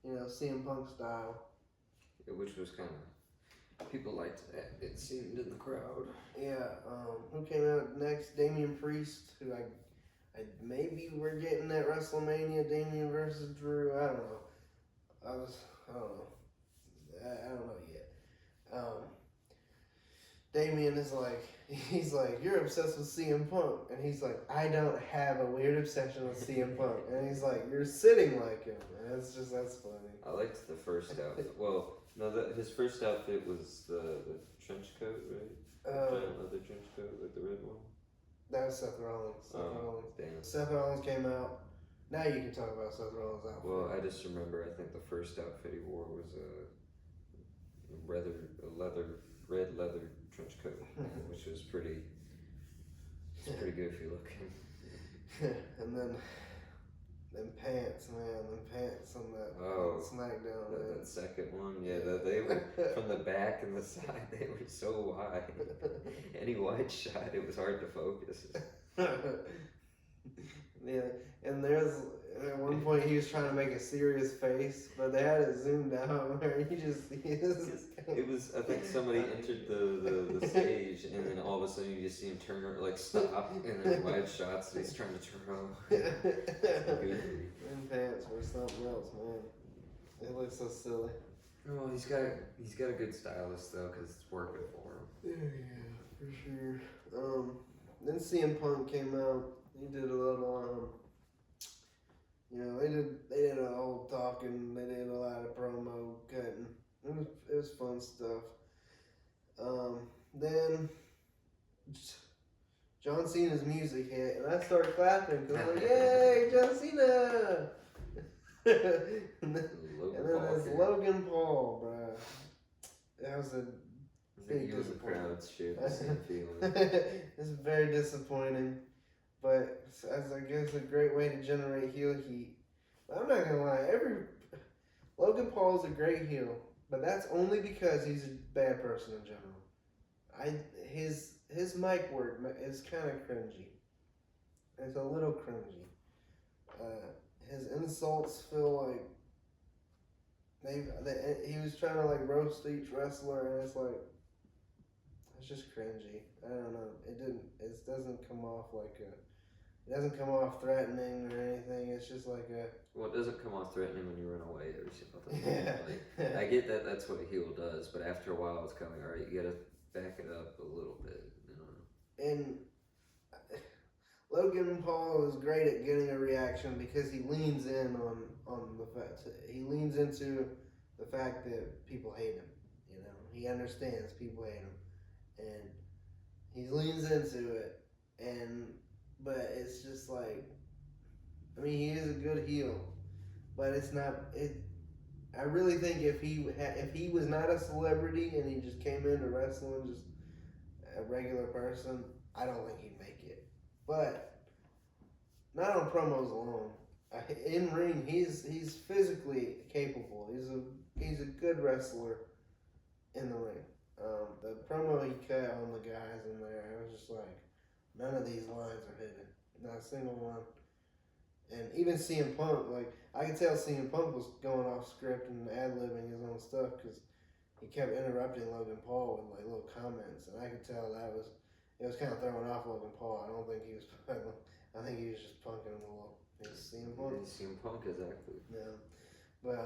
CM Punk style. Which was kind of, people liked that, it seemed, in the crowd. Yeah, who came out next? Damian Priest, who I maybe we're getting at WrestleMania, Damian versus Drew. I don't know. I don't know. I don't know yet. Damian is he's like, you're obsessed with CM Punk. And he's like, I don't have a weird obsession with CM Punk. And he's like, you're sitting like him. And that's funny. I liked the first outfit. Well, no, his first outfit was the trench coat, right? Giant leather trench coat, like the red one. That was Seth Rollins. Damn. Seth Rollins came out. Now you can talk about Seth Rollins' outfit. Well, I just remember, I think the first outfit he wore was a red leather trench coat, which was pretty goofy looking. And then them pants, man, on that SmackDown. That second one, yeah, they were from the back and the side, they were so wide. Any wide shot, it was hard to focus. Yeah, and there's at one point he was trying to make a serious face, but they had it zoomed out where he just. It was, I think somebody entered the stage, and then all of a sudden you just see him turn, stop, and then wide shots, and he's trying to turn around. Them pants were something else, man. It looks so silly. Well, he's got a good stylist though, because it's working for him. Yeah, for sure. Then CM Punk came out. He did a little, they did a whole talking. They did a lot of promo cutting. It was fun stuff. Then John Cena's music hit, and I started clapping because I'm like, "Yay, John Cena!" and then there's Logan Paul, bruh. That was a big disappointment. The same feeling. It's very disappointing. But as I guess a great way to generate heel heat. I'm not gonna lie, Logan Paul is a great heel, but that's only because he's a bad person in general. His mic work is kind of cringy. It's a little cringy. His insults feel like he was trying to roast each wrestler, and it's just cringy. I don't know. It doesn't come off it doesn't come off threatening or anything. It's just like a. Well, it doesn't come off threatening when you run away every single time. Yeah. I get that that's what a heel does, but after a while it's kind of all right. You gotta back it up a little bit. And Logan Paul is great at getting a reaction because he leans in on the fact into the fact that people hate him. He understands people hate him, and he leans into it. But it's just he is a good heel, but it's not. I really think if he was not a celebrity and he just came into wrestling just a regular person, I don't think he'd make it. But not on promos alone. In ring, he's physically capable. He's a good wrestler in the ring. The promo he cut on the guys in there, I was just like, none of these lines are hidden. Not a single one. And even CM Punk, I could tell CM Punk was going off script and ad-libbing his own stuff because he kept interrupting Logan Paul with little comments, and I could tell it was kind of throwing off Logan Paul. I don't think he was. I think he was just punking him a little. CM Punk. CM Punk, exactly. Yeah, but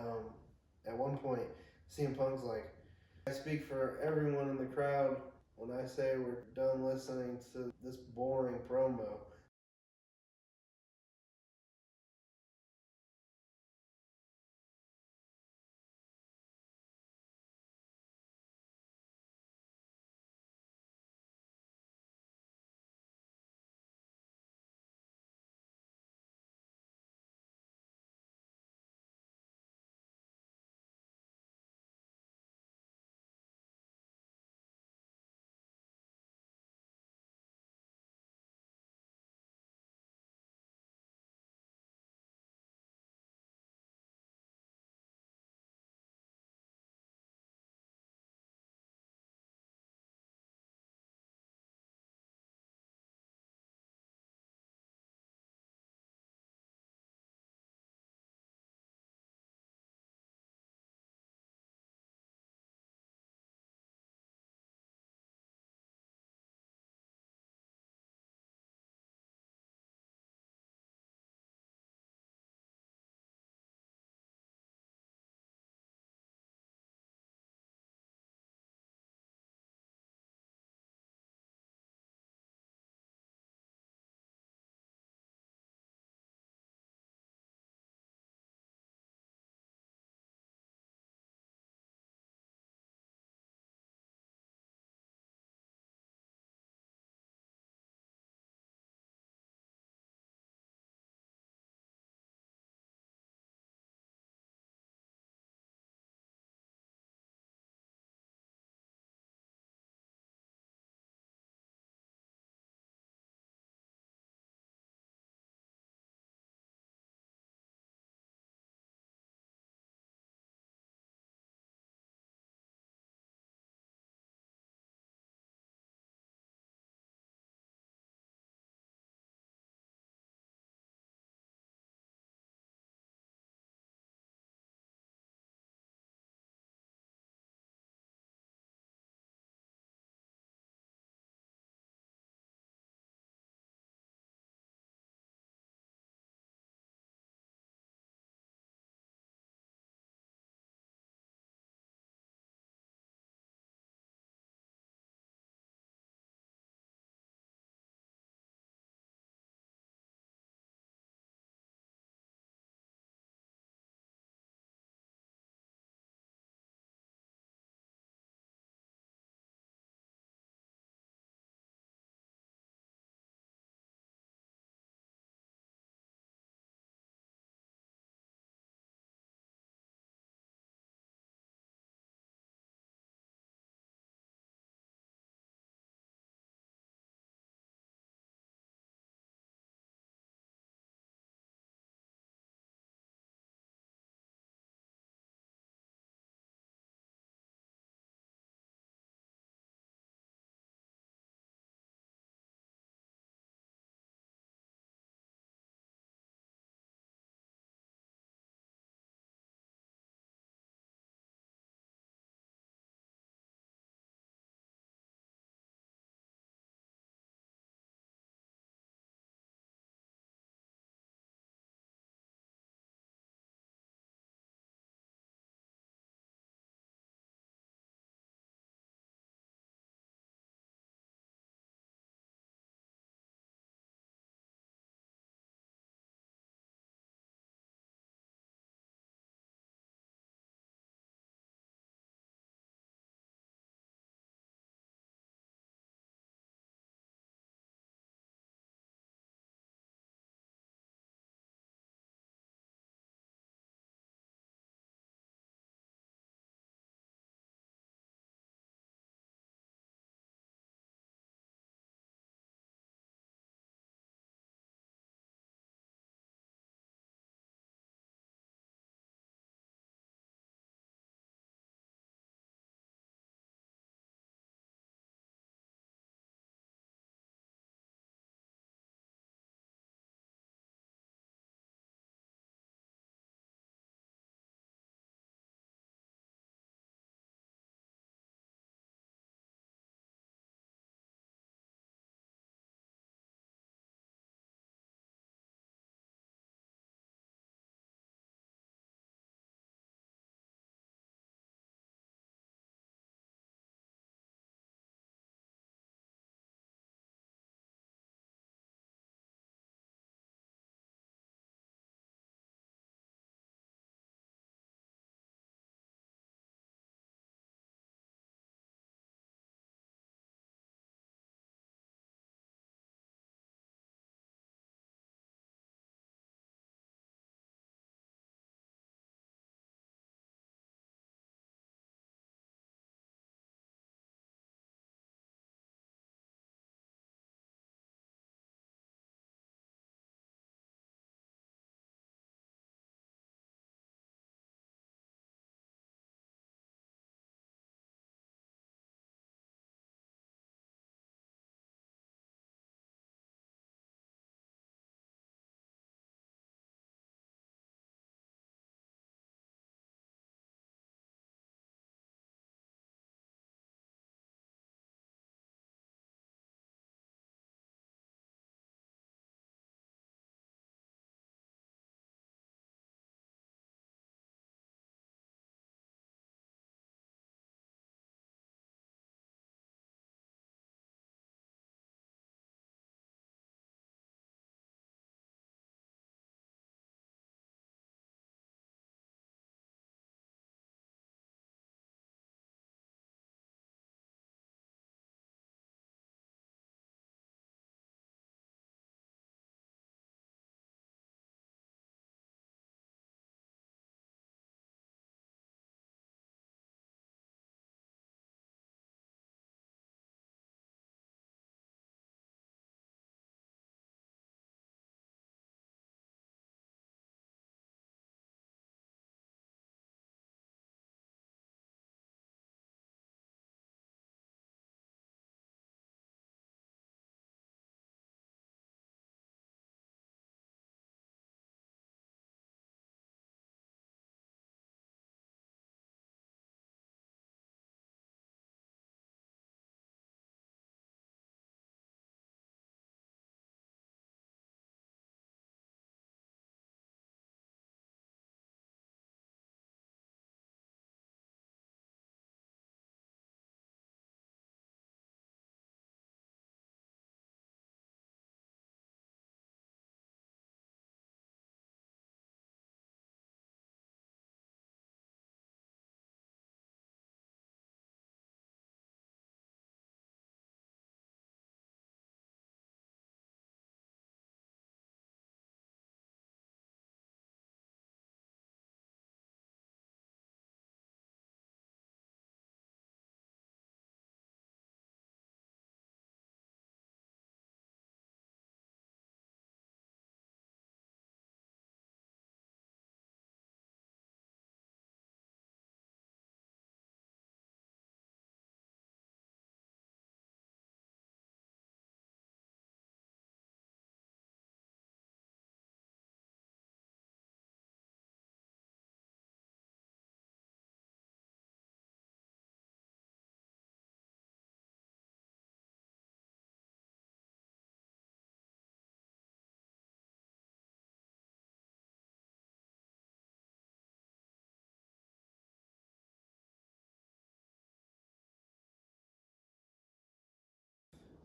at one point, CM Punk's like, I speak for everyone in the crowd when I say we're done listening to this boring promo.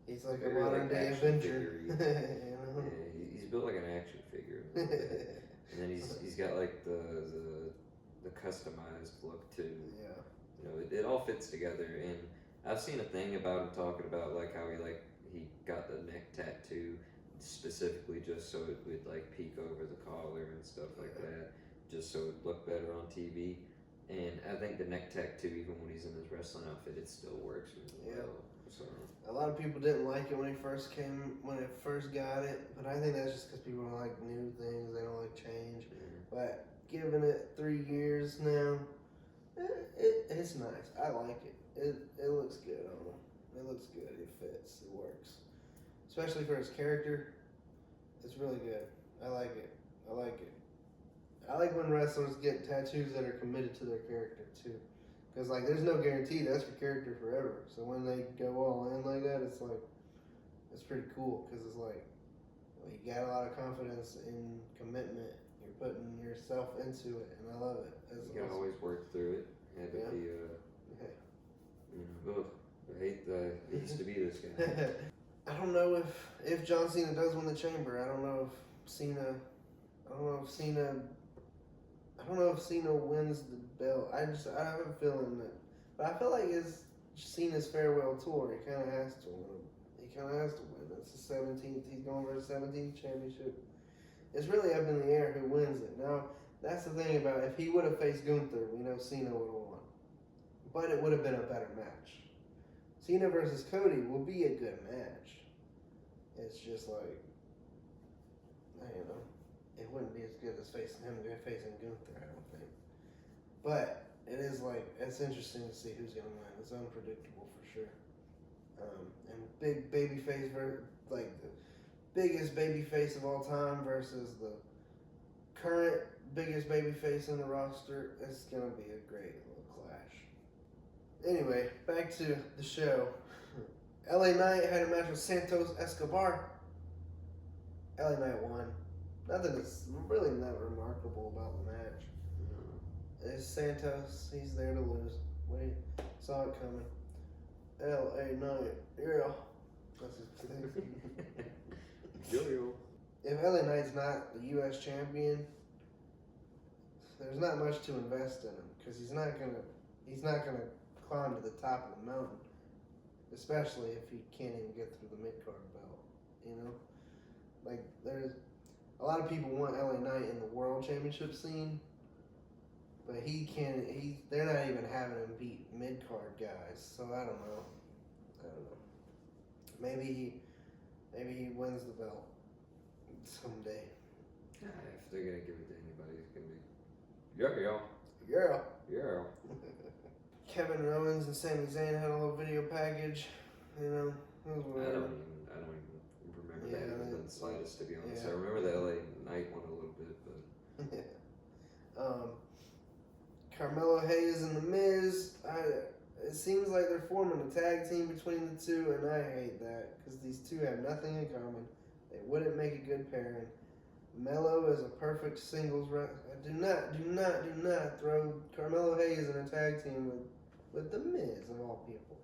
He's like a Very, modern day action Avenger. figure-y. Yeah, he's built like an action figure. A little bit. And then he's got like the customized look too. Yeah. You know, it all fits together. And I've seen a thing about him talking about like how he got the neck tattoo specifically just so it would like peek over the collar and stuff like that, just so it would look better on TV. And I think the neck tattoo, even when he's in his wrestling outfit, it still works really well. So A lot of people didn't like it when it first got it, but I think that's just because people don't like new things, they don't like change. But giving it 3 years now, it's nice. I like it. It looks good on him. It looks good. It fits. It works. Especially for his character, it's really good. I like it. I like when wrestlers get tattoos that are committed to their character too. Because like there's no guarantee that's your character forever. So when they go all in like that, it's like, it's pretty cool. Because it's like, well, you got a lot of confidence in commitment. You're putting yourself into it, and I love it. you can always work through it. Have it be I hate it used to be this guy. I don't know if John Cena does win the Chamber. I don't know if Cena wins the belt. I have a feeling that, but I feel like it's Cena's farewell tour. He kind of has to win. It's the 17th. He's going for his 17th championship. It's really up in the air who wins it. Now that's the thing about it. If he would have faced Gunther, we know Cena would have won, but it would have been a better match. Cena versus Cody will be a good match. It's just like, I don't know. It wouldn't be as good as facing Gunther, I don't think. But it is like, it's interesting to see who's going to win. It's unpredictable for sure. And big babyface, like the biggest babyface of all time versus the current biggest babyface in the roster, it's going to be a great little clash. Anyway, back to the show. LA Knight had a match with Santos Escobar. LA Knight won. Nothing is really not remarkable about the match. It's Santos. He's there to lose. We saw it coming. LA Knight. Yeah. That's his thing. Yo. If LA Knight's not the U.S. champion, there's not much to invest in him because he's not gonna climb to the top of the mountain, especially if he can't even get through the mid-card belt. You know, like there's a lot of people want LA Knight in the world championship scene, but he can't. They're not even having him beat mid-card guys. So I don't know. Maybe he wins the belt someday. If they're gonna give it to anybody, it's gonna be yeah. Kevin Owens and Sami Zayn had a little video package. You know, it was I whatever. don't even remember that even the slightest, to be honest. yeah. I remember the LA Knight one a little bit, but Carmelo Hayes and The Miz. It seems like they're forming a tag team between the two, and I hate that because these two have nothing in common. They wouldn't make a good pairing. Melo is a perfect singles wrestler. Do not throw Carmelo Hayes in a tag team with The Miz of all people.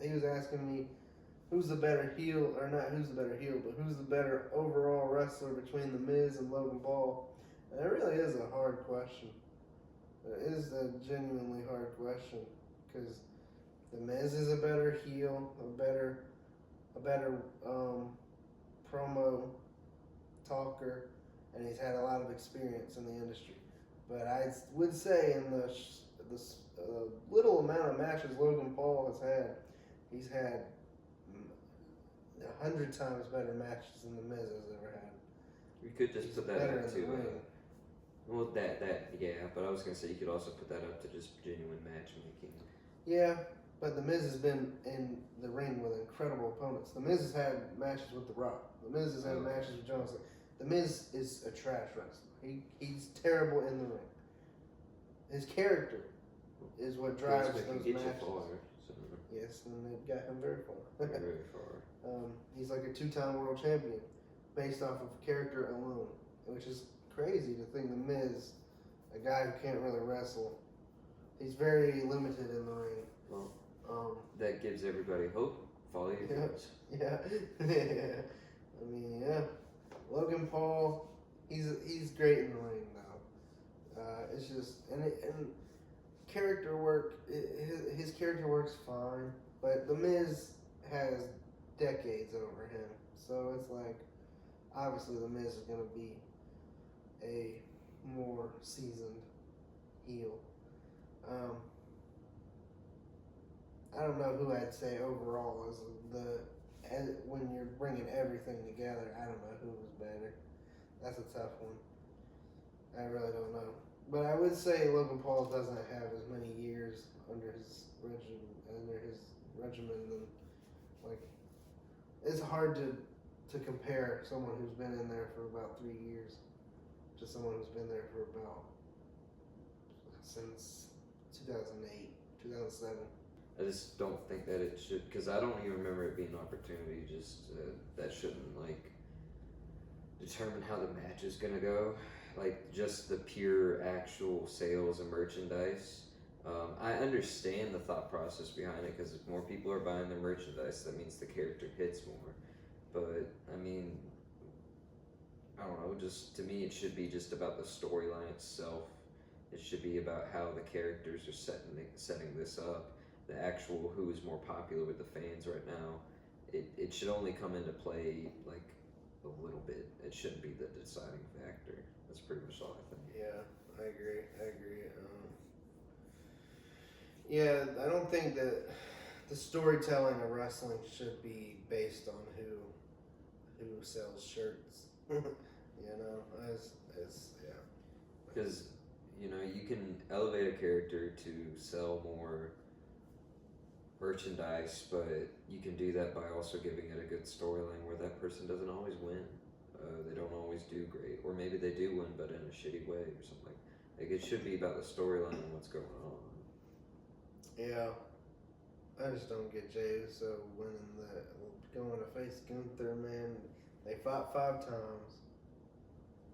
He was asking me who's the better heel, or not who's the better heel, but who's the better overall wrestler between The Miz and Logan Paul. And it really is a hard question. It is a genuinely hard question because The Miz is a better heel, a better promo talker, and he's had a lot of experience in the industry. But I would say in the little amount of matches Logan Paul has had, he's had 100 times better matches than The Miz has ever had. you could just put that better up in the to ring. well, yeah, but I was gonna say you could also put that up to just genuine matchmaking. Yeah, but The Miz has been in the ring with incredible opponents. The Miz has had matches with The Rock. The Miz has had matches with Johnson. The Miz is a trash wrestler. He's terrible in the ring. His character is what drives those get matches. you far, so Yes, and it got him very far. very far. He's like a 2-time world champion based off of character alone, which is crazy to think. The Miz, a guy who can't really wrestle, he's very limited in the ring. Well, that gives everybody hope. Follow your dreams. Yeah. I mean, yeah. Logan Paul, he's great in the ring though. It's just and character work. His character works fine, but The Miz has decades over him, so it's like obviously The Miz is gonna be a more seasoned heel. I don't know who I'd say overall is when you're bringing everything together. I don't know who was better. That's a tough one. I really don't know. But I would say Logan Paul doesn't have as many years under his regimen than like it's hard to compare someone who's been in there for about 3 years to someone who's been there for about since 2008, 2007. I just don't think that it should, because I don't even remember it being an opportunity. Just that shouldn't like determine how the match is gonna go. Like just the pure actual sales and merchandise. I understand the thought process behind it because if more people are buying their merchandise, that means the character hits more. But I mean, I don't know. Just to me, it should be just about the storyline itself. It should be about how the characters are setting this up. The actual who is more popular with the fans right now. It should only come into play like a little bit. It shouldn't be the deciding factor. That's pretty much all I think. Yeah, I agree. Yeah, I don't think that the storytelling of wrestling should be based on who sells shirts. You know, as yeah. Because you can elevate a character to sell more merchandise, but you can do that by also giving it a good storyline where that person doesn't always win. They don't always do great, or maybe they do win, but in a shitty way or something. Like it should be about the storyline and what's going on. Yeah, I just don't get Jey Uso winning going to face Gunther. Man, they fought 5 times.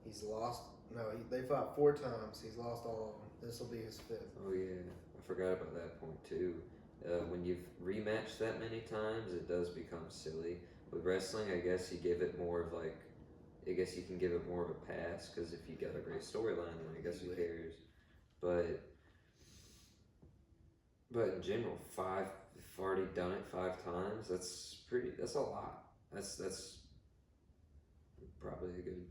He's lost. No, they fought 4 times. He's lost all of them. This will be his 5th. Oh yeah, I forgot about that point too. When you've rematched that many times, it does become silly. With wrestling, I guess you give it more of like, I guess you can give it more of a pass because if you got a great storyline, then I guess who cares. But in general, I've already done it 5 times. That's a lot. That's probably a good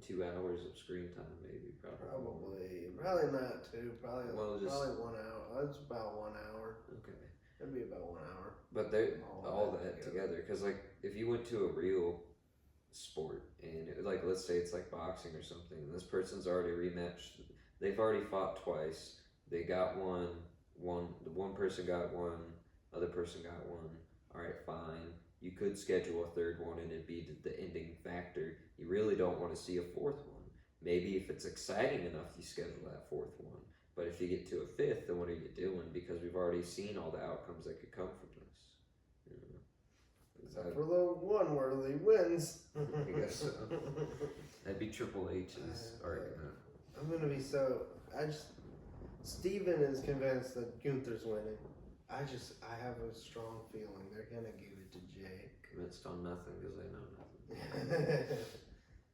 2 hours of screen time, maybe. Probably not 2. Probably 1 hour. That's about 1 hour. Okay. It'd be about 1 hour. But they all that together, because like if you went to a real sport and like let's say it's like boxing or something, and this person's already rematched. They've already fought twice. They got one. The one person got 1. Other person got 1. All right, fine. You could schedule a 3rd one and it'd be the ending factor. You really don't want to see a 4th one. Maybe if it's exciting enough, you schedule that 4th one. But if you get to a 5th, then what are you doing? Because we've already seen all the outcomes that could come from this. Except for the one where he wins. I guess so. That'd be Triple H's argument. I'm gonna be Steven is convinced that Gunther's winning. I have a strong feeling they're gonna give it to Jey. Convinced on nothing because they know nothing.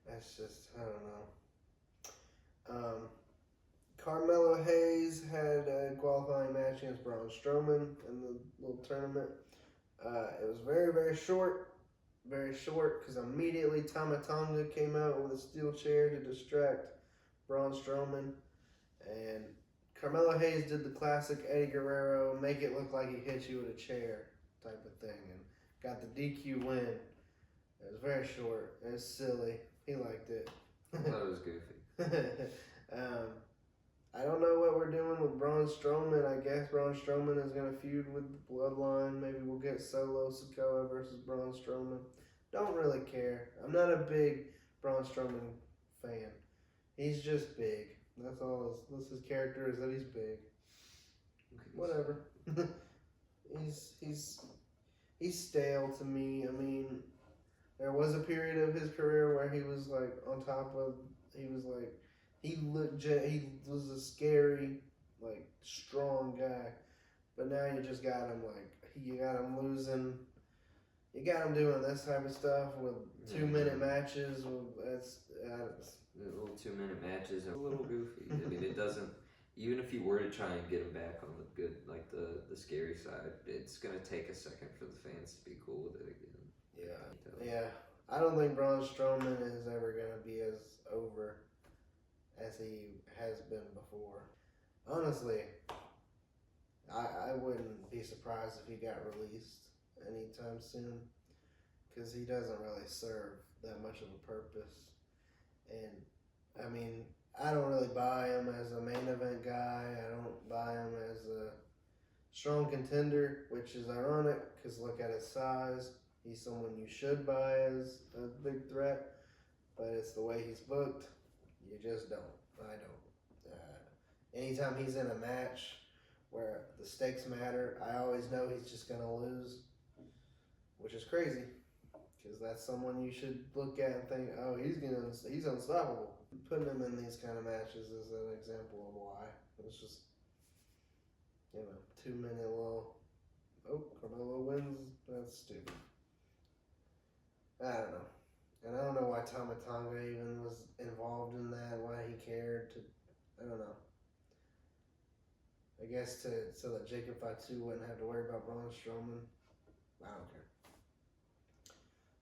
That's just, I don't know. Carmelo Hayes had a qualifying match against Braun Strowman in the little tournament. It was very, very short. Very short because immediately Tama Tonga came out with a steel chair to distract Braun Strowman. And Carmelo Hayes did the classic Eddie Guerrero, make it look like he hit you with a chair type of thing. And got the DQ win. It was very short. It was silly. He liked it. I thought it was goofy. I don't know what we're doing with Braun Strowman. I guess Braun Strowman is going to feud with the Bloodline. Maybe we'll get Solo Sikoa versus Braun Strowman. Don't really care. I'm not a big Braun Strowman fan. He's just big. That's all. That's his character is that he's big. Whatever. he's stale to me. I mean, there was a period of his career where he was like on top of. He was a scary, like strong guy. But now you just got him you got him losing. You got him doing this type of stuff with 2-minute matches. That's the little 2-minute matches are a little goofy. I mean, it doesn't. Even if you were to try and get him back on the good, like the scary side, it's gonna take a second for the fans to be cool with it again. Yeah. I don't think Braun Strowman is ever gonna be as over as he has been before. Honestly, I wouldn't be surprised if he got released anytime soon, because he doesn't really serve that much of a purpose. And I mean, I don't really buy him as a main event guy. I don't buy him as a strong contender, which is ironic because look at his size. He's someone you should buy as a big threat, but it's the way he's booked. You just don't. I don't. Anytime he's in a match where the stakes matter, I always know he's just going to lose, which is crazy because that's someone you should look at and think, oh, he's unstoppable. Putting him in these kind of matches is an example of why. It's just, 2-minute little, Carmelo wins. That's stupid. I don't know. And I don't know why Tama Tonga even was involved in that, why he cared to, I don't know. I guess so that Jacob Fatu wouldn't have to worry about Braun Strowman. I don't care.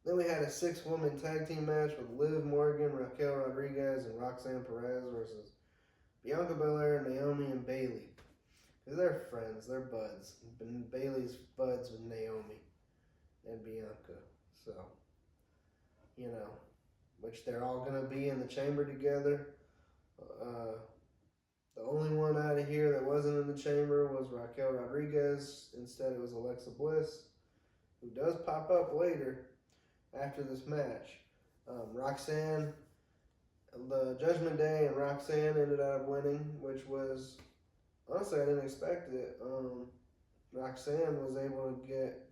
Then we had a 6-woman tag team match with Liv Morgan, Raquel Rodriguez, and Roxanne Perez versus Bianca Belair, Naomi, and Bayley. Because they're friends, they're buds. Bayley's buds with Naomi and Bianca. So, which they're all going to be in the chamber together. The only one out of here that wasn't in the chamber was Raquel Rodriguez. Instead, it was Alexa Bliss, who does pop up later after this match. Roxanne, the Judgment Day, and Roxanne ended up winning, which was, honestly, I didn't expect it. Roxanne was able to get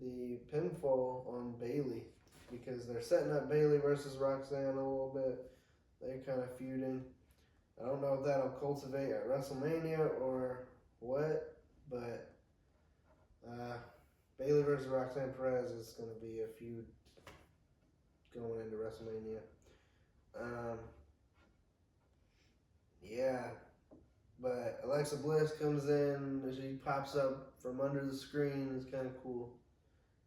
the pinfall on Bayley because they're setting up Bayley versus Roxanne a little bit. They're kind of feuding. I don't know if that'll cultivate at WrestleMania or what, but Bayley versus Roxanne Perez is going to be a feud going into WrestleMania. Yeah, but Alexa Bliss comes in, she pops up from under the screen, it's kind of cool,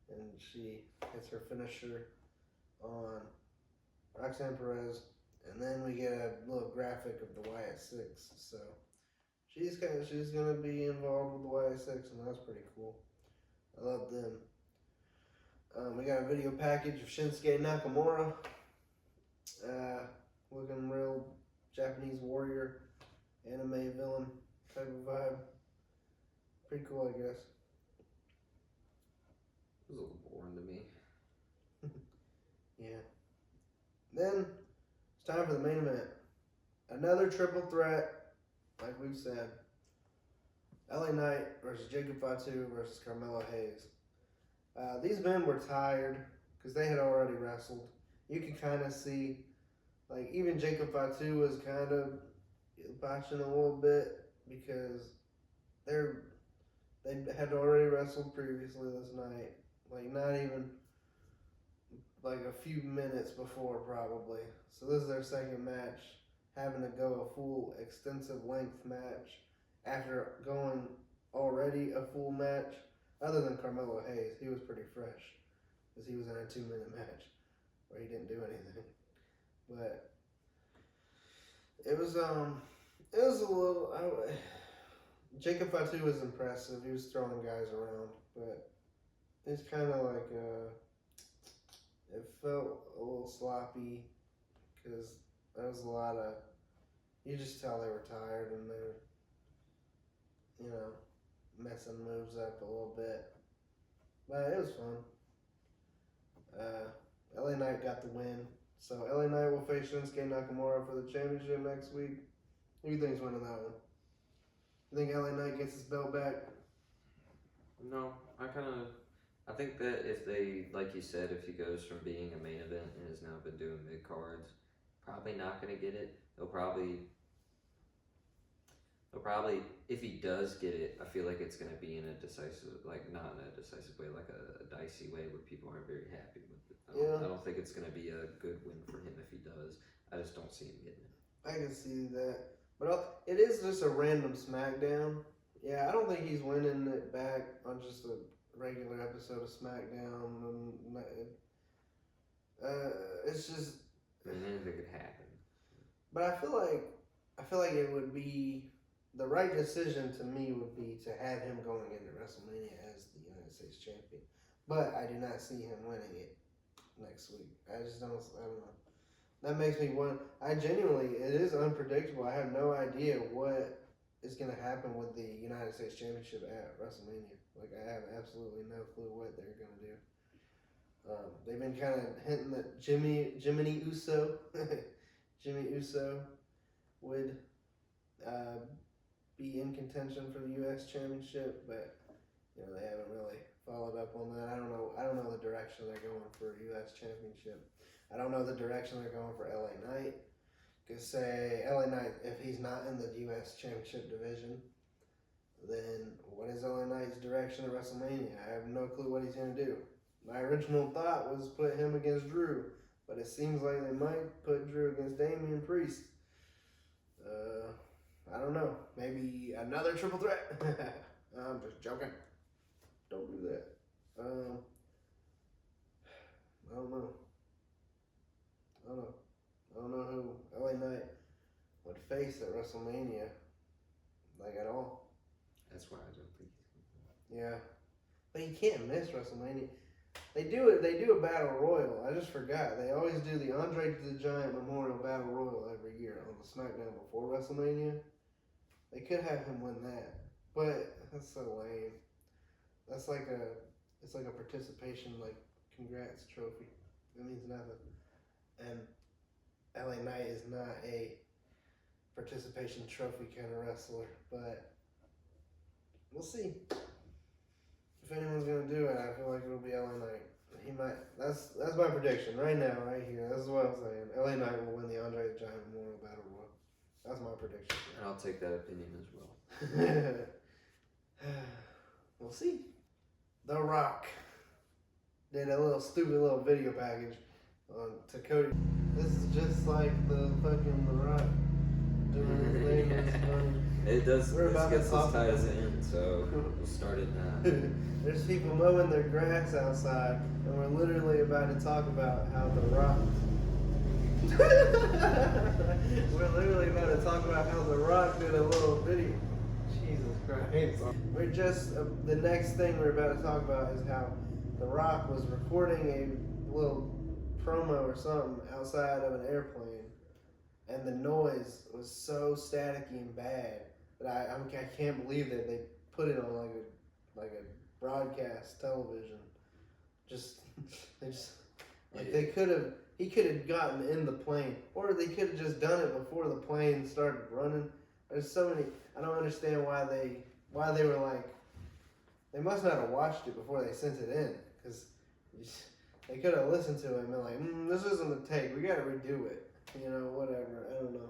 and she hits her finisher on Roxanne Perez. And then we get a little graphic of the YS6. So she's gonna be involved with the YS6, and that's pretty cool. I love them. We got a video package of Shinsuke Nakamura, looking real Japanese warrior, anime villain type of vibe. Pretty cool, I guess. It was a little boring to me. Yeah. Then it's time for the main event. Another triple threat, like we've said. LA Knight versus Jacob Fatu versus Carmelo Hayes. These men were tired because they had already wrestled. You could kind of see, like, even Jacob Fatu was kind of botching a little bit because they had already wrestled previously this night. Like, not even like a few minutes before, probably. So this is their second match, having to go a full extensive length match after going already a full match. Other than Carmelo Hayes, he was pretty fresh because he was in a 2-minute match where he didn't do anything. But it was a little. Jacob Fatu was impressive. He was throwing guys around, but it's kind of like it felt a little sloppy because there was a lot of, you just tell they were tired and they're, messing moves up a little bit. But it was fun. LA Knight got the win. So LA Knight will face Shinsuke Nakamura for the championship next week. Who do you think's winning that one? You think LA Knight gets his belt back? No, I think that if they, like you said, if he goes from being a main event and has now been doing mid cards, probably not going to get it. They'll probably He'll probably, if he does get it, I feel like it's gonna be in a decisive, like not in a decisive way, like a dicey way where people aren't very happy with it. I don't think it's gonna be a good win for him if he does. I just don't see him getting it. I can see that, but it is just a random SmackDown. Yeah, I don't think he's winning it back on just a regular episode of SmackDown. It's just. I mean, anything could happen. But I feel like it would be the right decision to me would be to have him going into WrestleMania as the United States champion. But I do not see him winning it next week. I don't know. That makes me want. It is unpredictable. I have no idea what is going to happen with the United States Championship at WrestleMania. Like, I have absolutely no clue what they're going to do. They've been kind of hinting that Jimmy Uso would be in contention for the U.S. Championship, but they haven't really followed up on that. I don't know the direction they're going for U.S. Championship. I don't know the direction they're going for LA Knight. Because say LA Knight, if he's not in the U.S. Championship division, then what is LA Knight's direction at WrestleMania? I have no clue what he's going to do. My original thought was put him against Drew, but it seems like they might put Drew against Damian Priest. I don't know. Maybe another triple threat. I'm just joking. Don't do that. I don't know. I don't know who LA Knight would face at WrestleMania, like at all. That's why I don't think he's Yeah, but you can't miss WrestleMania. They do a battle royal. I just forgot. They always do the Andre the Giant Memorial Battle Royal every year on the SmackDown before WrestleMania. They could have him win that, but that's so lame. That's like it's like a participation, like, congrats trophy. It means nothing. And LA Knight is not a participation trophy kind of wrestler, but we'll see. If anyone's gonna do it, I feel like it'll be LA Knight. He might. That's my prediction right now, right here. This is what I'm saying. LA Knight will win the Andre the Giant Memorial Battle Royal. That's my prediction. And I'll take that opinion as well. We'll see. The Rock did a little stupid little video package to Cody. This is just like the fucking The Rock doing his thing. It's funny. It does. We're about to this talk ties in, so we'll start it now. There's people mowing their grass outside, and we're literally about to talk about how The Rock. We're literally about to talk about how The Rock did a little video. Jesus Christ. We're just, the next thing we're about to talk about is how The Rock was recording a little promo or something outside of an airplane, and the noise was so staticky and bad that I can't believe that they put it on like a broadcast television. He could have gotten in the plane, or they could have just done it before the plane started running. There's so many. I don't understand why they were like. They must not have watched it before they sent it in, because they could have listened to it and been like, this isn't the take. We got to redo it. Whatever. I don't know.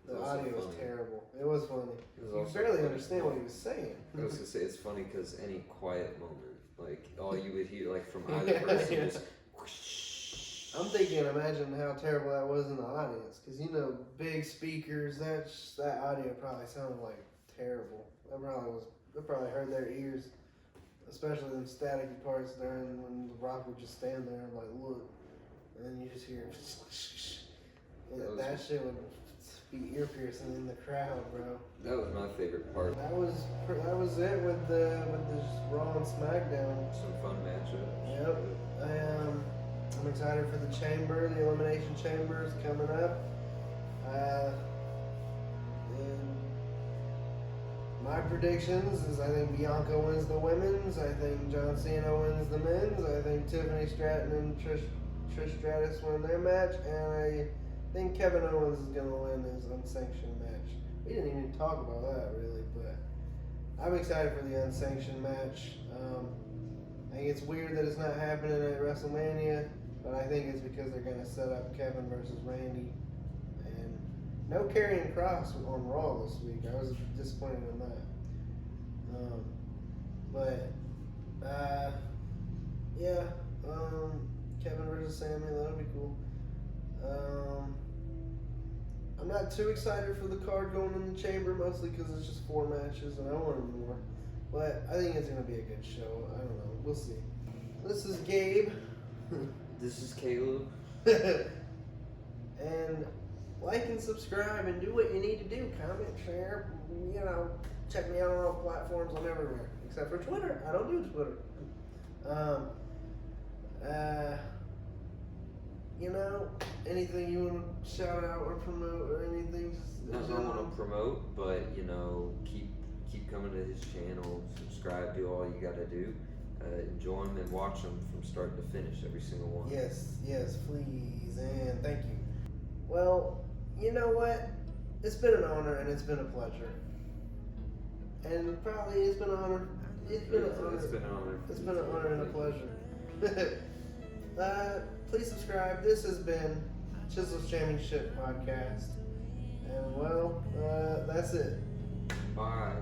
The audio was terrible. It was funny. You barely understand what he was saying. I was gonna say it's funny because any quiet moment, like all you would hear, like from either person, is. Whoosh. I'm thinking, imagine how terrible that was in the audience, because big speakers. That audio probably sounded like terrible. They probably hurt their ears, especially them staticky parts during when The Rock would just stand there and like look, and then you just hear. That shit would be ear piercing in the crowd, bro. That was my favorite part. That was it with the Raw and SmackDown. Some fun matchups. Yep. I'm excited for the Chamber. The Elimination Chamber is coming up. And my predictions is I think Bianca wins the women's. I think John Cena wins the men's. I think Tiffany Stratton and Trish Stratus win their match, and I think Kevin Owens is going to win his unsanctioned match. We didn't even talk about that, really, but I'm excited for the unsanctioned match. I think it's weird that it's not happening at WrestleMania, but I think it's because they're going to set up Kevin versus Randy, and No Karrion Kross on Raw this week. I was disappointed in that. Yeah. Kevin versus Sammy, that'll be cool. I'm not too excited for the card going in the chamber, mostly because it's just 4 matches and I wanted more. But I think it's going to be a good show. I don't know. We'll see. This is Gabe. This is Caleb. And like and subscribe and do what you need to do. Comment, share, check me out on all platforms. I'm everywhere. Except for Twitter. I don't do Twitter. Anything you want to shout out or promote or anything? Nothing I want to promote, but keep coming to his channel, subscribe, do all you gotta do. Enjoy him and watch him from start to finish, every single one. Yes, please, and thank you. Well, you know what? It's been an honor and it's been a pleasure. And probably it's been an honor. It's been an honor. It's been an honor and a pleasure. Please subscribe. This has been Chizzle's Championship Podcast. And well, that's it. Bye.